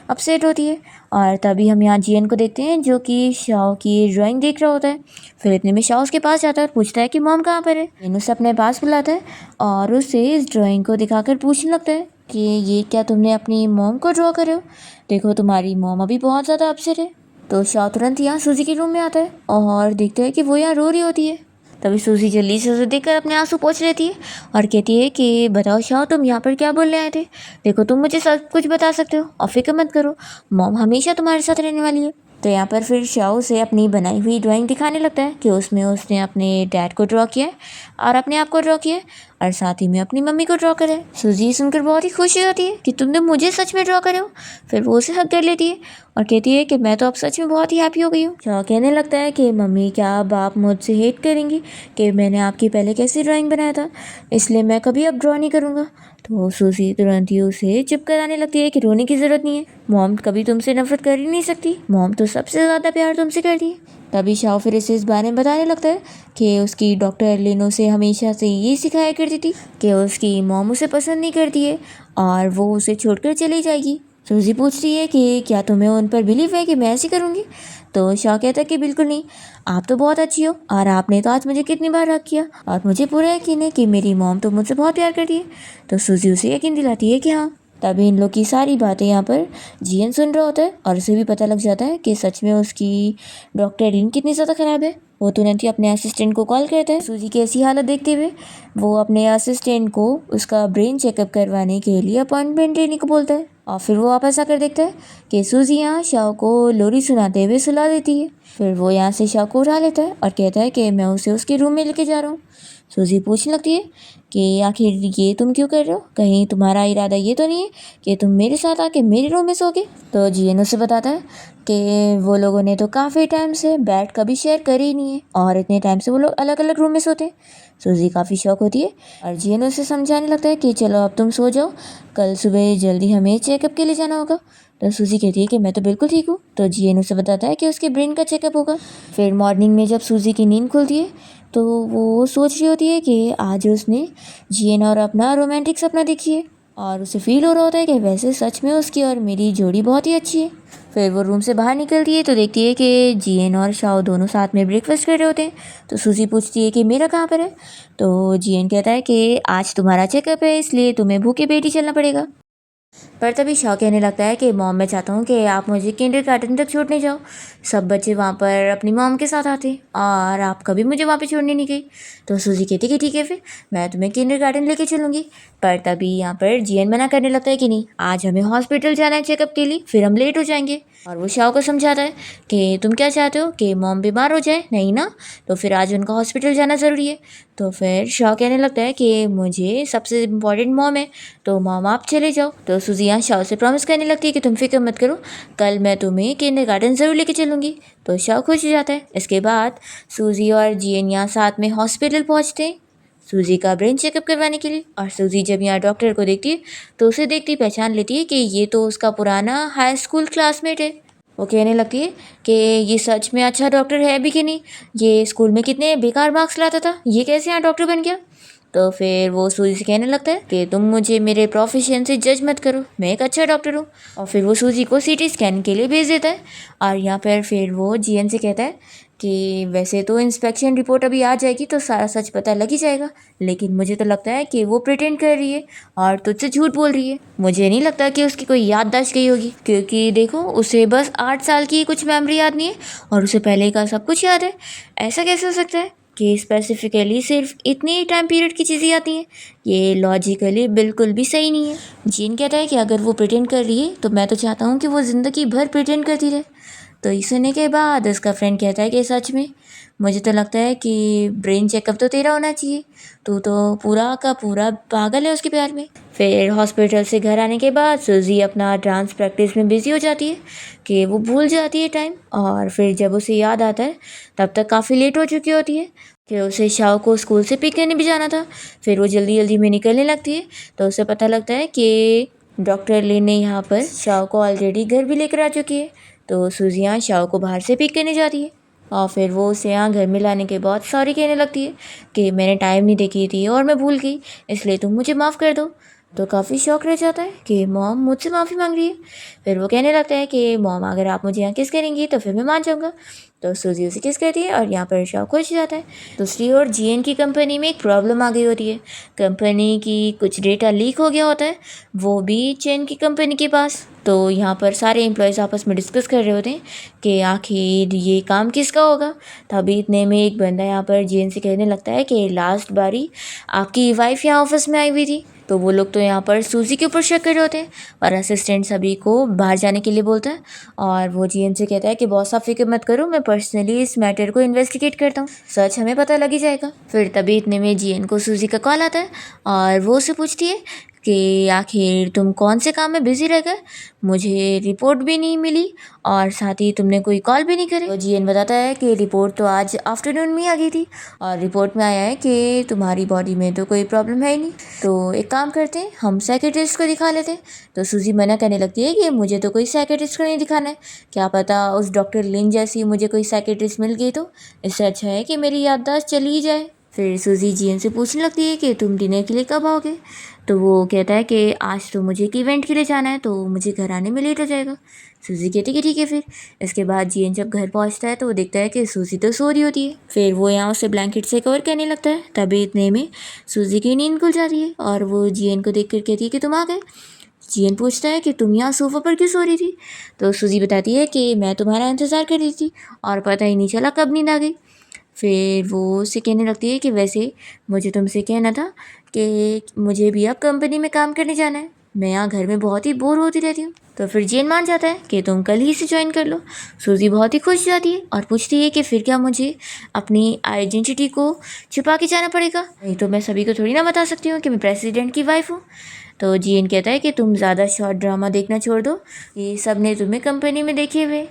अपसेट होती है। और तभी हम यहाँ जियन को देखते हैं जो कि शाओ की ड्राइंग देख रहा होता है। फिर इतने में शाओ उसके पास जाता है और पूछता है कि मॉम कहाँ पर है। जियन उसे अपने पास बुलाता है और उसे इस ड्राइंग को दिखाकर पूछने लगता है कि ये क्या तुमने अपनी मॉम को ड्रॉ करे हो? देखो तुम्हारी मॉम अभी बहुत ज़्यादा अपसेट है। तो शाओ तुरंत यहाँ सूजी के रूम में आता है और देखता है कि वो यहाँ रो रही होती है। तभी सूजी जल्दी से उसे देखकर अपने आंसू पोंछ लेती है और कहती है कि बताओ शाओ तुम यहाँ पर क्या बोलने आए थे? देखो तुम मुझे सब कुछ बता सकते हो और फिक्र मत करो, मॉम हमेशा तुम्हारे साथ रहने वाली है। तो यहाँ पर फिर शाओ से अपनी बनाई हुई ड्राइंग दिखाने लगता है कि उसमें उसने अपने डैड को ड्रॉ किया है और अपने आप को ड्रॉ किया है और साथ ही में अपनी मम्मी को ड्रॉ करा है। सूजी सुनकर बहुत ही खुश हो जाती है कि तुमने मुझे सच में ड्रॉ करे हो। फिर वो उसे हक कर लेती है और कहती है कि मैं तो अब सच में बहुत ही हैप्पी हो गई हूँ। शाओ कहने लगता है कि मम्मी क्या अब आप मुझसे हेट करेंगी कि मैंने आपकी पहले कैसी ड्राइंग बनाया था, इसलिए मैं कभी अब ड्रॉ नहीं करूँगा। तो सूजी तुरंत ही उसे चुप कराने लगती है कि रोने की ज़रूरत नहीं है, मॉम कभी तुमसे नफरत कर ही नहीं सकती, मॉम तो सबसे ज़्यादा प्यार तुमसे करती है। तभी शाओ फिर इसे इस बारे में बताने लगता है कि उसकी डॉक्टर लिन उसे हमेशा से ये सिखाया करती थी कि उसकी मॉम उसे पसंद नहीं करती है और वो उसे छोड़कर चली जाएगी। सूजी पूछती है कि क्या तुम्हें उन पर बिलीव है कि मैं ऐसी करूँगी? तो शाओ कहता है कि बिल्कुल नहीं, आप तो बहुत अच्छी हो और आपने तो आज मुझे कितनी बार हक किया और मुझे पूरा यकीन है कि मेरी मॉम तो मुझसे बहुत प्यार करती है। तो सूजी उसे यकीन दिलाती है कि हाँ। तभी इन लोग की सारी बातें यहाँ पर जियन सुन रहा होता है और उसे भी पता लग जाता है कि सच में उसकी डॉक्टर लिन कितनी ज़्यादा ख़राब है। वो तुरंत ही अपने असिस्टेंट को कॉल करता है। सूजी की ऐसी हालत देखते हुए वो अपने असिस्टेंट को उसका ब्रेन चेकअप करवाने के लिए अपॉइंटमेंट लेने को बोलता है और फिर वो वापस आकर देखता है कि सूजी यहाँ शाओ को लोरी सुनाते हुए सुला देती है। फिर वो यहाँ से शाओ को उठा लेता है और कहता है कि मैं उसे उसके रूम में लेके जा रहा हूँ। सूजी पूछने लगती है कि आखिर ये तुम क्यों कर रहे हो, कहीं तुम्हारा इरादा ये तो नहीं है कि तुम मेरे साथ आके मेरे रूम में सोगे? तो जियन उसे बताता है कि वो लोगों ने तो काफ़ी टाइम से बेड कभी शेयर कर ही नहीं है और इतने टाइम से वो लोग अलग अलग रूम में सोते हैं। सूजी काफ़ी शौक होती है और जियन उसे समझाने लगता है कि चलो अब तुम सो जाओ, कल सुबह जल्दी हमें चेकअप के लिए जाना होगा। तो सूजी कहती है कि मैं तो बिल्कुल ठीक हूँ। तो जियन उसे बताता है कि उसके ब्रेन का चेकअप होगा। फिर मॉर्निंग में जब सूजी की नींद खुलती है तो वो सोच रही होती है कि आज उसने जियन और अपना रोमांटिक सपना देखी है और उसे फील हो रहा होता है कि वैसे सच में उसकी और मेरी जोड़ी बहुत ही अच्छी है। फिर वो रूम से बाहर निकलती है तो देखती है कि जियन और शाओ दोनों साथ में ब्रेकफास्ट कर रहे होते हैं। तो सूजी पूछती है कि मेरा कहाँ पर है? तो जियन कहता है कि आज तुम्हारा चेकअप है इसलिए तुम्हें भूखे पेट ही चलना पड़ेगा। पर तभी शाओ कहने लगता है कि मॉम मैं चाहता हूँ कि आप मुझे किंडरगार्टन तक छोड़ने जाओ, सब बच्चे वहाँ पर अपनी मॉम के साथ आते और आप कभी मुझे वहाँ पे छोड़ने नहीं गई। तो सूजी कहती कि ठीक है फिर मैं तुम्हें किंडरगार्टन लेके चलूँगी। पर तभी यहाँ पर जियन मना करने लगता है कि नहीं, आज हमें हॉस्पिटल जाना है चेकअप के लिए, फिर हम लेट हो जाएंगे। और वो शाओ को समझाता है कि तुम क्या चाहते हो कि मॉम बीमार हो जाए? नहीं ना, तो फिर आज उनका हॉस्पिटल जाना ज़रूरी है। तो फिर शाओ कहने लगता है कि मुझे सबसे इम्पॉर्टेंट मॉम है, तो मॉम आप चले जाओ। तो सूजी यहाँ शाओ से प्रॉमिस करने लगती है कि तुम फिक्र मत करो, कल मैं तुम्हें किंडरगार्टन ज़रूर लेके चलूँगी। तो शाओ खुश हो जाता है। इसके बाद सूजी और जियन यहाँ साथ में हॉस्पिटल पहुँचते हैं सूजी का ब्रेन चेकअप करवाने के लिए। और सूजी जब यहाँ डॉक्टर को देखती है तो उसे देखती पहचान लेती है कि ये तो उसका पुराना हाई स्कूल क्लासमेट है। वो कहने लगती है कि ये सच में अच्छा डॉक्टर है भी कि नहीं, ये स्कूल में कितने बेकार मार्क्स लाता था, ये कैसे यहाँ डॉक्टर बन गया? तो फिर वो सूजी से कहने लगता है कि तुम मुझे मेरे प्रोफेशन से जज मत करो, मैं एक अच्छा डॉक्टर हूँ। और फिर वो सूजी को सीटी स्कैन के लिए भेज देता है। और यहाँ पर फिर वो जियन से कहता है कि वैसे तो इंस्पेक्शन रिपोर्ट अभी आ जाएगी तो सारा सच पता लग ही जाएगा, लेकिन मुझे तो लगता है कि वो प्रिटेंड कर रही है और तुझसे झूठ बोल रही है। मुझे नहीं लगता कि उसकी कोई याददाश्त गई होगी, क्योंकि देखो उसे बस 8 साल की कुछ मेमोरी याद नहीं है और उसे पहले का सब कुछ याद है। ऐसा कैसे हो सकता है कि स्पेसिफिकली सिर्फ इतनी टाइम पीरियड की चीज़ें आती हैं? ये लॉजिकली बिल्कुल भी सही नहीं है। जीन कहता है कि अगर वो प्रिटेंड कर रही है तो मैं तो चाहता हूँ कि वो ज़िंदगी भर प्रिटेंड करती रहे। तो ये सुनने के बाद उसका फ्रेंड कहता है कि सच में मुझे तो लगता है कि ब्रेन चेकअप तो तेरा होना चाहिए, तू तो पूरा का पूरा पागल है उसके प्यार में। फिर हॉस्पिटल से घर आने के बाद सूजी अपना डांस प्रैक्टिस में बिजी हो जाती है कि वो भूल जाती है टाइम। और फिर जब उसे याद आता है तब तक काफ़ी लेट हो चुकी होती है कि उसे शाओ को स्कूल से पिक करने भी जाना था। फिर वो जल्दी जल्दी में निकलने लगती है तो उसे पता लगता है कि डॉक्टर लिन ने यहाँ पर शाओ को ऑलरेडी घर भी लेकर आ चुकी है। तो सूजी यहाँ शाओ को बाहर से पिक करने जाती है और फिर वो उसे यहाँ घर में लाने के बाद सॉरी कहने लगती है कि मैंने टाइम नहीं देखी थी और मैं भूल गई, इसलिए तुम मुझे माफ़ कर दो। तो काफ़ी शौक रह जाता है कि मॉम मुझसे माफ़ी मांग रही है। फिर वो कहने लगता है कि मॉम अगर आप मुझे यहाँ किस करेंगी तो फिर मैं मान जाऊँगा। तो सूजी उसे किस करती है और यहाँ पर शाओ खुश हो जाता है। दूसरी ओर जीएन की कंपनी में एक प्रॉब्लम आ गई होती है। कंपनी की कुछ डेटा लीक हो गया होता है, वो भी चेन की कंपनी के पास। तो यहाँ पर सारे एम्प्लॉयज़ आपस में डिस्कस कर रहे होते हैं कि आखिर ये काम किसका होगा। तभी इतने में एक बंदा यहाँ पर जीएन से कहने लगता है कि लास्ट बारी आपकी वाइफ यहाँ ऑफिस में आई हुई थी। तो वो लोग तो यहाँ पर सूजी के ऊपर शक कर रहे होते हैं और असिस्टेंट सभी को बाहर जाने के लिए बोलता है। और वो जीएन से कहता है कि बॉस आप फिक्र मत करो, मैं पर्सनली इस मैटर को इन्वेस्टिगेट करता हूँ, सच हमें पता लग ही जाएगा। फिर तभी इतने में जीएन को सूजी का कॉल आता है और वो उसे पूछती है कि आखिर तुम कौन से काम में बिजी रह गए, मुझे रिपोर्ट भी नहीं मिली और साथ ही तुमने कोई कॉल भी नहीं करी। तो जीएन बताता है कि रिपोर्ट तो आज आफ्टरनून में आ गई थी और रिपोर्ट में आया है कि तुम्हारी बॉडी में तो कोई प्रॉब्लम है ही नहीं, तो एक काम करते हैं हम साइकेट्रिस्ट को दिखा लेते हैं। तो सूजी मना करने लगती है कि मुझे तो कोई साइकेट्रिस्ट को नहीं दिखाना है, क्या पता उस डॉक्टर लिन जैसी मुझे कोई साइकेट्रिस्ट मिल गई तो इससे अच्छा है कि मेरी याददाश्त चली ही जाए। फिर सूजी जीएन से पूछने लगती है कि तुम डिनर के लिए कब आओगे। तो वो कहता है कि आज तो मुझे एक इवेंट के लिए जाना है, तो मुझे घर आने में लेट हो जाएगा। सूजी कहती है कि ठीक है। फिर इसके बाद जीएन जब घर पहुंचता है तो वो देखता है कि सूजी तो सो रही होती है। फिर वो यहाँ उसे ब्लैंकेट से कवर करने लगता है, तभी इतने में सूजी की नींद खुल जाती है और वो जीएन को देख कर कहती है कि तुम आ गए। जीएन पूछता है कि तुम यहाँ सोफ़ा पर क्यों सो रही थी। तो सूजी बताती है कि मैं तुम्हारा इंतज़ार कर रही थी और पता ही नहीं चला कब नींद आ गई। फिर वो उससे कहने लगती है कि वैसे मुझे तुमसे कहना था कि मुझे भी अब कंपनी में काम करने जाना है, मैं यहाँ घर में बहुत ही बोर होती रहती हूँ। तो फिर जीएन मान जाता है कि तुम कल ही से ज्वाइन कर लो। सूजी बहुत ही खुश हो जाती है और पूछती है कि फिर क्या मुझे अपनी आइडेंटिटी को छुपा के जाना पड़ेगा, नहीं तो मैं सभी को थोड़ी ना बता सकती हूँ कि मैं प्रेसिडेंट की वाइफ हूँ। तो जीएन कहता है कि तुम ज़्यादा शॉर्ट ड्रामा देखना छोड़ दो, ये सब ने तुम्हें कंपनी में देखे हुए।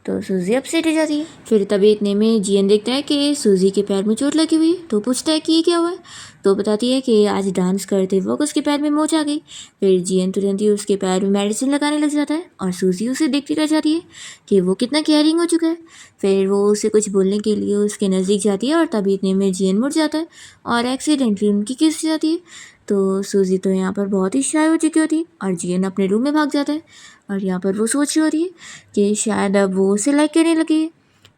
तो सूजी अपसेट हो जाती है। फिर तभी इतने में जीएन देखता है कि सूजी के पैर में चोट लगी हुई है, तो पूछता है कि ये क्या हुआ है। तो बताती है कि आज डांस करते वक्त उसके पैर में मोच आ गई। फिर जीएन तुरंत ही उसके पैर में मेडिसिन लगाने लग जाता है और सूजी उसे देखती रह जाती है कि वो कितना केयरिंग हो चुका है। फिर वो उसे कुछ बोलने के लिए उसके नज़दीक जाती है और तभी इतने में जीएन मुड़ जाता है और एक्सीडेंटली उनकी किस जाती है। तो सूजी तो यहाँ पर बहुत ही शाय हो चुकी होती है और जीएन अपने रूम में भाग जाता है और यहाँ पर वो सोच रही होती है कि शायद अब वो उसे लाइक करने लगी है।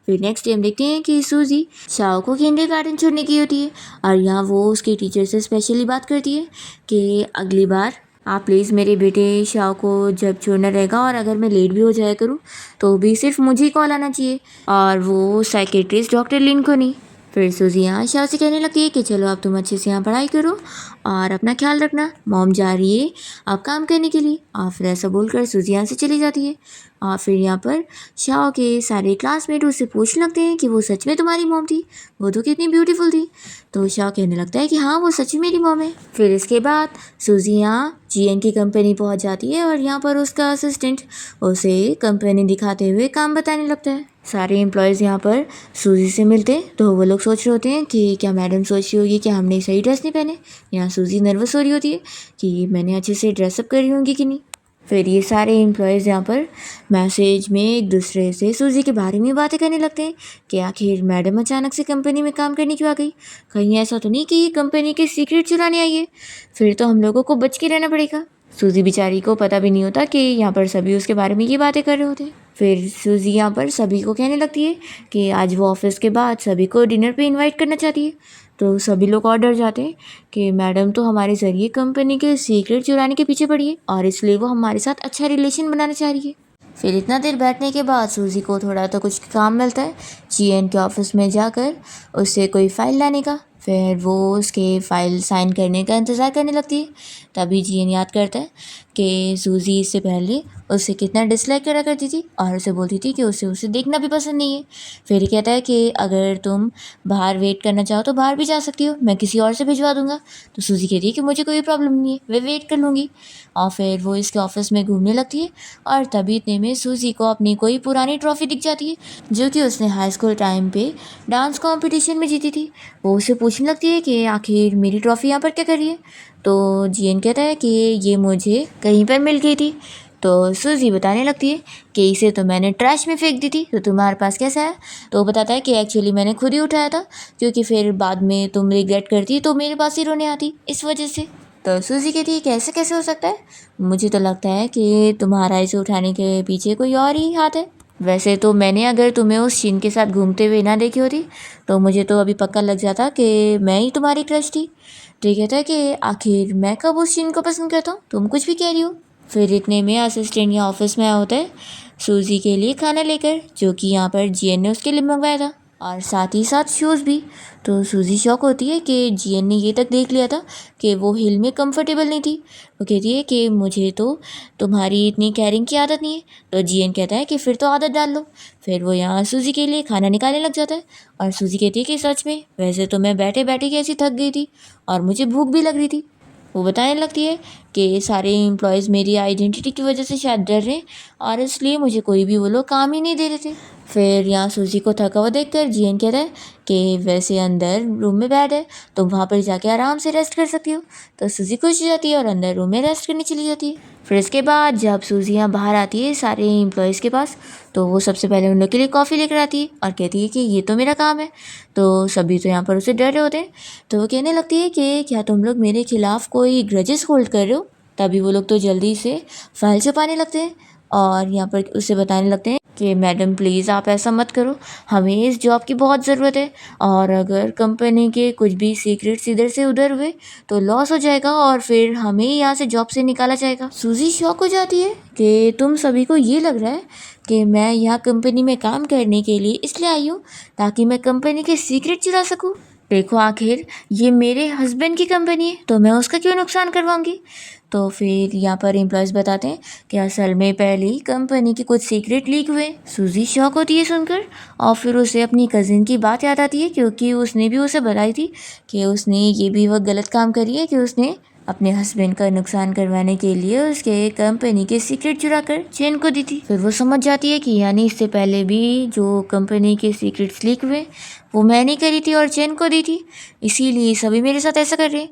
फिर नेक्स्ट डे हम देखते हैं कि सूजी शाओ को किंडरगार्टन छोड़ने की होती है और यहाँ वो उसके टीचर से स्पेशली बात करती है कि अगली बार आप प्लीज़ मेरे बेटे शाओ को जब छोड़ना रहेगा और अगर मैं लेट भी हो जाया करूँ तो भी सिर्फ मुझे ही कॉल आना चाहिए और वो साइकेट्रिस्ट डॉक्टर लिन को नहीं। फिर सूजी यहाँ शाओ से कहने लगती है कि चलो अब तुम अच्छे से यहाँ पढ़ाई करो और अपना ख्याल रखना, मॉम जा रही है अब काम करने के लिए। और फिर ऐसा बोलकर सूजी यहाँ से चली जाती है और फिर यहाँ पर शाओ के सारे क्लासमेट उससे पूछने लगते हैं कि वो सच में तुम्हारी मॉम थी, वो तो कितनी ब्यूटीफुल थी। तो शाओ कहने लगता है कि हाँ वो सच में मेरी मॉम है। फिर इसके बाद सूजी यहाँ जीएन की कंपनी पहुँच जाती है और यहाँ पर उसका असिस्टेंट उसे कंपनी दिखाते हुए काम बताने लगता है। सारे एम्प्लॉयज़ यहाँ पर सूजी से मिलते हैं तो वो लोग सोच रहे होते हैं कि क्या मैडम सोच रही होगी कि हमने सही ड्रेस नहीं पहने। यहाँ सूजी नर्वस हो रही होती है कि मैंने अच्छे से ड्रेसअप करी होंगी कि नहीं। फिर ये सारे एम्प्लॉयज़ यहाँ पर मैसेज में एक दूसरे से सूजी के बारे में बातें करने लगते हैं कि आखिर मैडम अचानक से कंपनी में काम करने क्यों आ गई, कहीं ऐसा तो नहीं कि ये कंपनी के सीक्रेट चुराने आई है, फिर तो हम लोगों को बच के रहना पड़ेगा। सूजी बेचारी को पता भी नहीं होता कि यहाँ पर सभी उसके बारे में ये बातें कर रहे होते हैं। फिर सूजी यहाँ पर सभी को कहने लगती है कि आज वो ऑफिस के बाद सभी को डिनर पे इनवाइट करना चाहती है। तो सभी लोग और डर जाते हैं कि मैडम तो हमारे ज़रिए कंपनी के सीक्रेट चुराने के पीछे पड़ी है और इसलिए वो हमारे साथ अच्छा रिलेशन बनाना चाह रही है। फिर इतना देर बैठने के बाद सूजी को थोड़ा तो कुछ काम मिलता है जीएन के ऑफिस में जाकर उससे कोई फ़ाइल लाने का। फिर वो उसके फ़ाइल साइन करने का इंतज़ार करने लगती है। तभी जीएन याद करता है कि सूजी इससे पहले उससे कितना डिसलाइक करा करती थी और उसे बोलती थी कि उसे देखना भी पसंद नहीं है। फिर कहता है कि अगर तुम बाहर वेट करना चाहो तो बाहर भी जा सकती हो, मैं किसी और से भिजवा दूंगा। तो सूजी कहती है कि मुझे कोई प्रॉब्लम नहीं है, मैं वेट कर लूँगी। और फिर वो इसके ऑफिस में घूमने लगती है और तभी इतने में सूजी को अपनी कोई पुरानी ट्रॉफ़ी दिख जाती है जो कि उसने हाई स्कूल टाइम पे डांस कंपटीशन में जीती थी। वो उसे पूछने लगती है कि आखिर मेरी ट्रॉफ़ी यहाँ पर क्या कर रही है। तो जीएन कहता है कि ये मुझे कहीं पर मिल गई थी। तो सूजी बताने लगती है कि इसे तो मैंने ट्रैश में फेंक दी थी, तो तुम्हारे पास कैसा है। तो वो बताता है कि एक्चुअली मैंने खुद ही उठाया था क्योंकि फिर बाद में तुम रिग्रेट करती तो मेरे पास ही रोने आती, इस वजह से। तो सूजी कहती है कि ऐसे कैसे हो सकता है, मुझे तो लगता है कि तुम्हारा इसे उठाने के पीछे कोई और ही हाथ है। वैसे तो मैंने अगर तुम्हें उस चिन के साथ घूमते हुए ना देखी होती तो मुझे तो अभी पक्का लग जाता कि मैं ही तुम्हारी क्रश थी। तो ये कहता है कि आखिर मैं कब उस चिन को पसंद करता हूँ, तुम कुछ भी कह रही हो। फिर इतने में असिस्टेंट यहाँ ऑफिस में आया होता है सूजी के लिए खाना लेकर, जो कि यहाँ पर जीएन ने उसके लिए मंगवाया था, और साथ ही साथ शूज़ भी। तो सूजी शॉक होती है कि जीएन ने ये तक देख लिया था कि वो हिल में कंफर्टेबल नहीं थी। वो कहती है कि मुझे तो तुम्हारी इतनी कैरिंग की आदत नहीं है। तो जीएन कहता है कि फिर तो आदत डाल लो। फिर वो यहाँ सूजी के लिए खाना निकालने लग जाता है, और सूजी कहती है कि सच में वैसे तो मैं बैठे बैठे कैसी थक गई थी और मुझे भूख भी लग रही थी। वो बताने लगती है कि सारे एम्प्लॉयज़ मेरी आइडेंटिटी की वजह से शायद डर रहे और इसलिए मुझे कोई भी वो लोग काम ही नहीं दे रहे थे। फिर यहाँ सूजी को थका हुआ देखकर जीएन कहता है कि वैसे अंदर रूम में बेड है, तुम वहाँ पर जाके आराम से रेस्ट कर सकती हो। तो सूजी खुश हो जाती है और अंदर रूम में रेस्ट करने चली जाती है। फिर इसके बाद जब सूजी यहाँ बाहर आती है सारे एम्प्लॉयज़ के पास, तो वो सबसे पहले उन लोग के लिए कॉफ़ी लेकर आती है और कहती है कि ये तो मेरा काम है। तो सभी तो यहाँ पर उसे डर रहे होते हैं। तो वो कहने लगती है कि क्या तुम लोग मेरे खिलाफ़ कोई ग्रजेस होल्ड कर रहे हो। तभी वो लोग तो जल्दी से फाइल छुपाने लगते हैं और यहाँ पर उसे बताने लगते हैं कि मैडम प्लीज़ आप ऐसा मत करो, हमें इस जॉब की बहुत ज़रूरत है और अगर कंपनी के कुछ भी सीक्रेट्स इधर से उधर हुए तो लॉस हो जाएगा और फिर हमें यहाँ से जॉब से निकाला जाएगा। सूजी शॉक हो जाती है कि तुम सभी को ये लग रहा है कि मैं यहाँ कंपनी में काम करने के लिए इसलिए आई हूँ ताकि मैं कंपनी के सीक्रेट चुरा सकूँ। देखो आखिर ये मेरे हस्बैंड की कंपनी है तो मैं उसका क्यों नुकसान करवाऊँगी। तो फिर यहाँ पर एम्प्लॉयज़ बताते हैं कि असल में पहले ही कंपनी के कुछ सीक्रेट लीक हुए। सूजी शॉक होती है सुनकर और फिर उसे अपनी कज़िन की बात याद आती है क्योंकि उसने भी उसे बताई थी कि उसने ये भी वह गलत काम करी है कि उसने अपने हस्बैंड का नुकसान करवाने के लिए उसके कंपनी के सीक्रेट चुरा कर चेन को दी थी। फिर वो समझ जाती है कि यानी इससे पहले भी जो कंपनी के सीक्रेट्स लीक हुए वो मैंने करी थी और चेन को दी थी, इसीलिए सभी मेरे साथ ऐसा कर रहे हैं।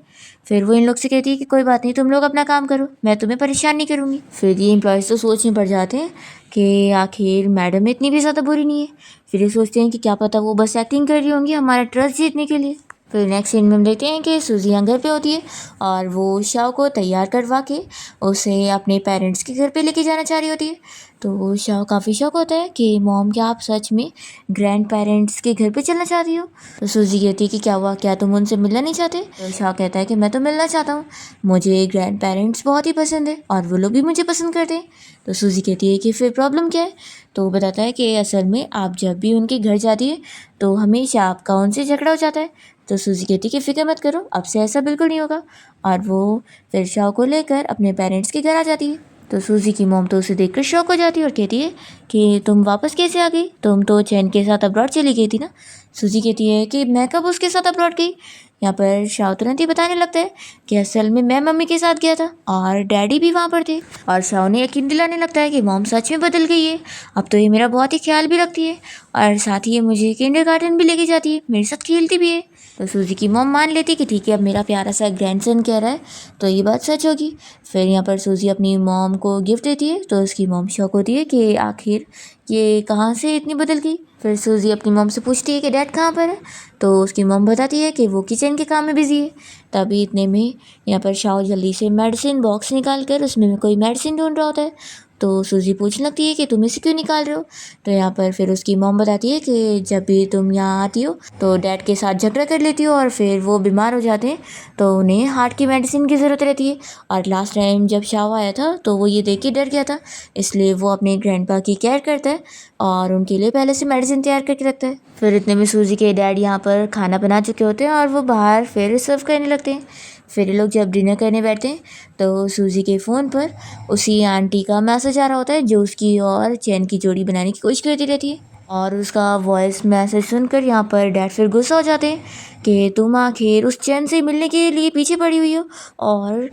फिर वो इन लोग से कहती है कि कोई बात नहीं, तुम लोग अपना काम करो, मैं तुम्हें परेशान नहीं करूँगी। फिर ये एम्प्लॉयज़ तो सोच में पड़ जाते हैं कि आखिर मैडम इतनी भी ज़्यादा बुरी नहीं है। फिर ये सोचते हैं कि क्या पता वो बस एक्टिंग कर रही होंगी हमारा ट्रस्ट जीतने के लिए। फिर नेक्स्ट सीन में हम देखते हैं कि सूजी यहाँ घर पे होती है और वो शाओ को तैयार करवा के उसे अपने पेरेंट्स के घर पे लेके जाना चाह रही होती है। तो शाओ काफ़ी शौक होता है कि मॉम क्या आप सच में ग्रैंड पेरेंट्स के घर पे चलना चाहती हो। तो सूजी कहती है कि क्या हुआ, क्या तुम उनसे मिलना नहीं चाहते। तो शाओ कहता है कि मैं तो मिलना चाहता हूँ, मुझे ग्रैंड पेरेंट्स बहुत ही पसंद है और वो लोग भी मुझे पसंद करते हैं। तो सूजी कहती है कि फिर प्रॉब्लम क्या है। तो वो बताता है कि असल में आप जब भी उनके घर जाती है तो हमेशा आपका उनसे झगड़ा हो जाता है। तो सूजी कहती है कि फ़िक्र मत करो, अब से ऐसा बिल्कुल नहीं होगा। और वो फिर शाओ को लेकर अपने पेरेंट्स के घर आ जाती है। तो सूजी की मॉम तो उसे देखकर शॉक हो जाती है और कहती है कि तुम वापस कैसे आ गई, तुम तो चैन के साथ अब्रॉड चली गई थी ना। सूजी कहती है कि मैं कब उसके साथ अब्रॉड गई। यहाँ पर शाओ तुरंत ही बताने लगता है कि असल में मैं मम्मी के साथ गया था और डैडी भी वहाँ पर थे। और शाओ ने यकीन दिलाने लगता है कि मॉम सच में बदल गई है, अब तो ये मेरा बहुत ही ख्याल भी रखती है और साथ ही ये मुझे किंडरगार्टन भी लेके जाती है, मेरे साथ खेलती भी है। तो सूजी की मॉम मान लेती कि ठीक है अब मेरा प्यारा सा ग्रैंडसन कह रहा है तो ये बात सच होगी। फिर यहाँ पर सूजी अपनी मॉम को गिफ्ट देती है तो उसकी मॉम शौक होती है कि आखिर ये कहाँ से इतनी बदल गई। फिर सूजी अपनी मॉम से पूछती है कि डैड कहाँ पर है। तो उसकी मॉम बताती है कि वो किचन के काम में बिजी है। तभी इतने में यहाँ पर शाओ जल्दी से मेडिसिन बॉक्स निकाल कर उसमें कोई मेडिसिन ढूंढ रहा होता है। तो सूजी पूछने लगती है कि तुम इसे क्यों निकाल रहे हो। तो यहाँ पर फिर उसकी मॉम बताती है कि जब भी तुम यहाँ आती हो तो डैड के साथ झगड़ा कर लेती हो और फिर वो बीमार हो जाते हैं तो उन्हें हार्ट की मेडिसिन की ज़रूरत रहती है। और लास्ट टाइम जब शाओ आया था तो वो ये देख के डर गया था, इसलिए वो अपने ग्रैंडपा की केयर करता है और उनके लिए पहले से मेडिसिन तैयार करके रखता है। फिर इतने में सूजी के डैड यहाँ पर खाना बना चुके होते हैं और वो बाहर फिर सर्व करने लगते हैं। फिर ये लोग जब डिनर करने बैठते हैं तो सूजी के फ़ोन पर उसी आंटी का मैसेज आ रहा होता है जो उसकी और चैन की जोड़ी बनाने की कोशिश करती रहती है। और उसका वॉइस मैसेज सुनकर यहाँ पर डैड फिर गुस्सा हो जाते हैं कि तुम आखिर उस चैन से मिलने के लिए पीछे पड़ी हुई हो और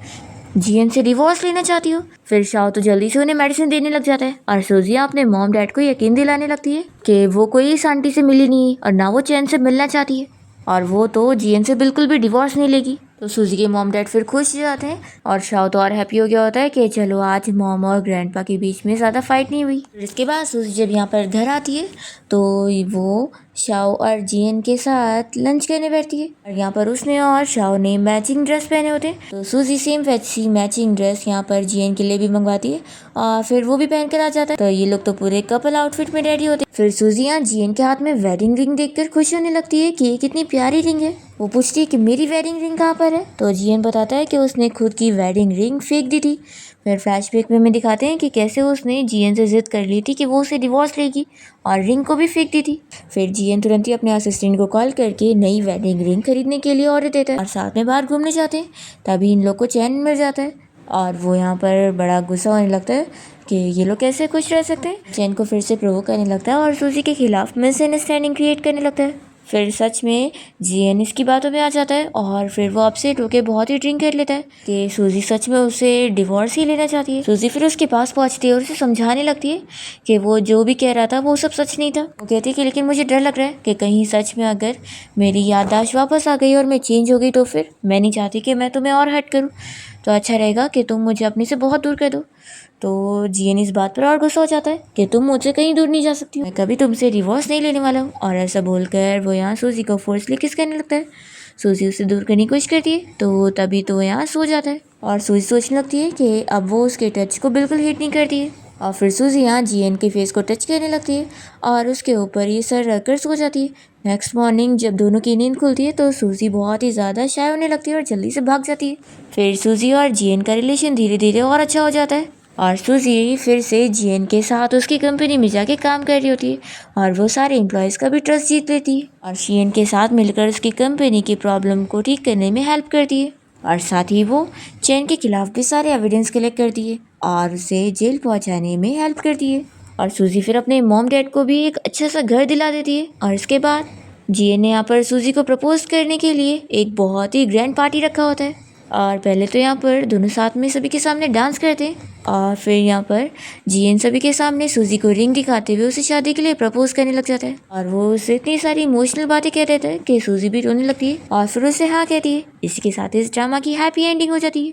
जीएन से डिवोर्स लेना चाहती हो। फिर शाओ तो जल्दी से उन्हें मेडिसिन देने लग जाता है और सूजिया अपने मॉम डैड को यकीन दिलाने लगती है कि वो कोई इस आंटी से मिली नहीं और ना वो चैन से मिलना चाहती है और वो तो जीएन से बिल्कुल भी डिवोर्स नहीं लेगी। तो सूजी के मॉम डैड फिर खुश हो जाते हैं और शाओ तो और हैप्पी हो गया होता है कि चलो आज मॉम और ग्रैंडपा के बीच में ज़्यादा फाइट नहीं हुई। इसके बाद सूजी जब यहाँ पर घर आती है तो वो शाओ और जियन के साथ लंच करने बैठती है और यहाँ पर उसने और शाओ ने मैचिंग ड्रेस पहने होते हैं। तो सूजी सेम वैसी मैचिंग ड्रेस यहाँ पर जियन के लिए भी मंगवाती है और फिर वो भी पहन कर आ जाता है। तो ये लोग तो पूरे कपल आउटफिट में रेडी होते हैं। फिर सूजी यहाँ जियन के हाथ में वेडिंग रिंग देखकर खुश होने लगती है कि ये कितनी प्यारी रिंग है। वो पूछती है कि मेरी वेडिंग रिंग कहाँ पर है। तो जियन बताता है कि उसने खुद की वेडिंग रिंग फेंक दी थी। फिर फ्लैशबैक में दिखाते हैं कि कैसे उसने जियन से जिद कर ली थी कि वो उसे डिवोर्स लेगी और रिंग को भी फेंक दी थी। फिर जियन तुरंत ही अपने असिस्टेंट को कॉल करके नई वेडिंग रिंग खरीदने के लिए ऑर्डर देता है और साथ में बाहर घूमने जाते हैं। तभी इन लोग को चैन मिल जाता है और वो यहाँ पर बड़ा गुस्सा होने लगता है कि ये लोग कैसे खुश रह सकते हैं। चैन को फिर से प्रोवोक करने लगता है और सूजी के खिलाफ मिसअंडरस्टैंडिंग क्रिएट करने लगता है। फिर सच में जियन इसकी बातों में आ जाता है और फिर वो अपसेट होकर बहुत ही ड्रिंक कर लेता है कि सूजी सच में उसे डिवोर्स ही लेना चाहती है। सूजी फिर उसके पास पहुंचती है और उसे समझाने लगती है कि वो जो भी कह रहा था वो सब सच नहीं था। वो कहती है कि लेकिन मुझे डर लग रहा है कि कहीं सच में अगर मेरी याददाश्त वापस आ गई और मैं चेंज हो गई तो फिर मैं नहीं चाहती कि मैं तुम्हें और हर्ट करूँ, तो अच्छा रहेगा कि तुम मुझे अपने से बहुत दूर कर दो। तो जियन इस बात पर और गुस्सा हो जाता है कि तुम मुझसे कहीं दूर नहीं जा सकती, मैं कभी तुमसे डिवोर्स नहीं लेने वाला हूँ। और ऐसा बोलकर वो यहाँ सूजी को फोर्सली किस करने लगता है। सूजी उसे दूर करने की कोशिश करती है तो तभी तो यहाँ सो जाता है और सूजी सोचने लगती है कि अब वो उसके टच को बिल्कुल हिट नहीं करती है। और फिर सूजी यहाँ जियन के फेस को टच करने लगती है और उसके ऊपर ये सर रखकर सो जाती है। नेक्स्ट मॉर्निंग जब दोनों की नींद खुलती है तो सूजी बहुत ही ज़्यादा शाय होने लगती है और जल्दी से भाग जाती है। फिर सूजी और जियन का रिलेशन धीरे धीरे और अच्छा हो जाता है और सूजी फिर से जियन के साथ उसकी कंपनी में जाके काम कर रही होती है और वो सारे एम्प्लॉयज़ का भी ट्रस्ट जीत लेती है और जियन के साथ मिलकर उसकी कंपनी की प्रॉब्लम को ठीक करने में हेल्प करती है और साथ ही वो चैन के खिलाफ भी सारे एविडेंस कलेक्ट करती है और उसे जेल पहुंचाने में हेल्प करती है। और सूजी फिर अपने मॉम डैड को भी एक अच्छा सा घर दिला देती है और इसके बाद जियन ने यहाँ पर सूजी को प्रपोज करने के लिए एक बहुत ही ग्रैंड पार्टी रखा होता है और पहले तो यहाँ पर दोनों साथ में सभी के सामने डांस करते हैं और फिर यहाँ पर जियन सभी के सामने सूजी को रिंग दिखाते हुए उसे शादी के लिए प्रपोज करने लग जाता है और वो उसे इतनी सारी इमोशनल बातें कह देता है कि सूजी भी रोने लगती है और फिर उसे हाँ कहती है। इसी के साथ इस ड्रामा की हैप्पी एंडिंग हो जाती है।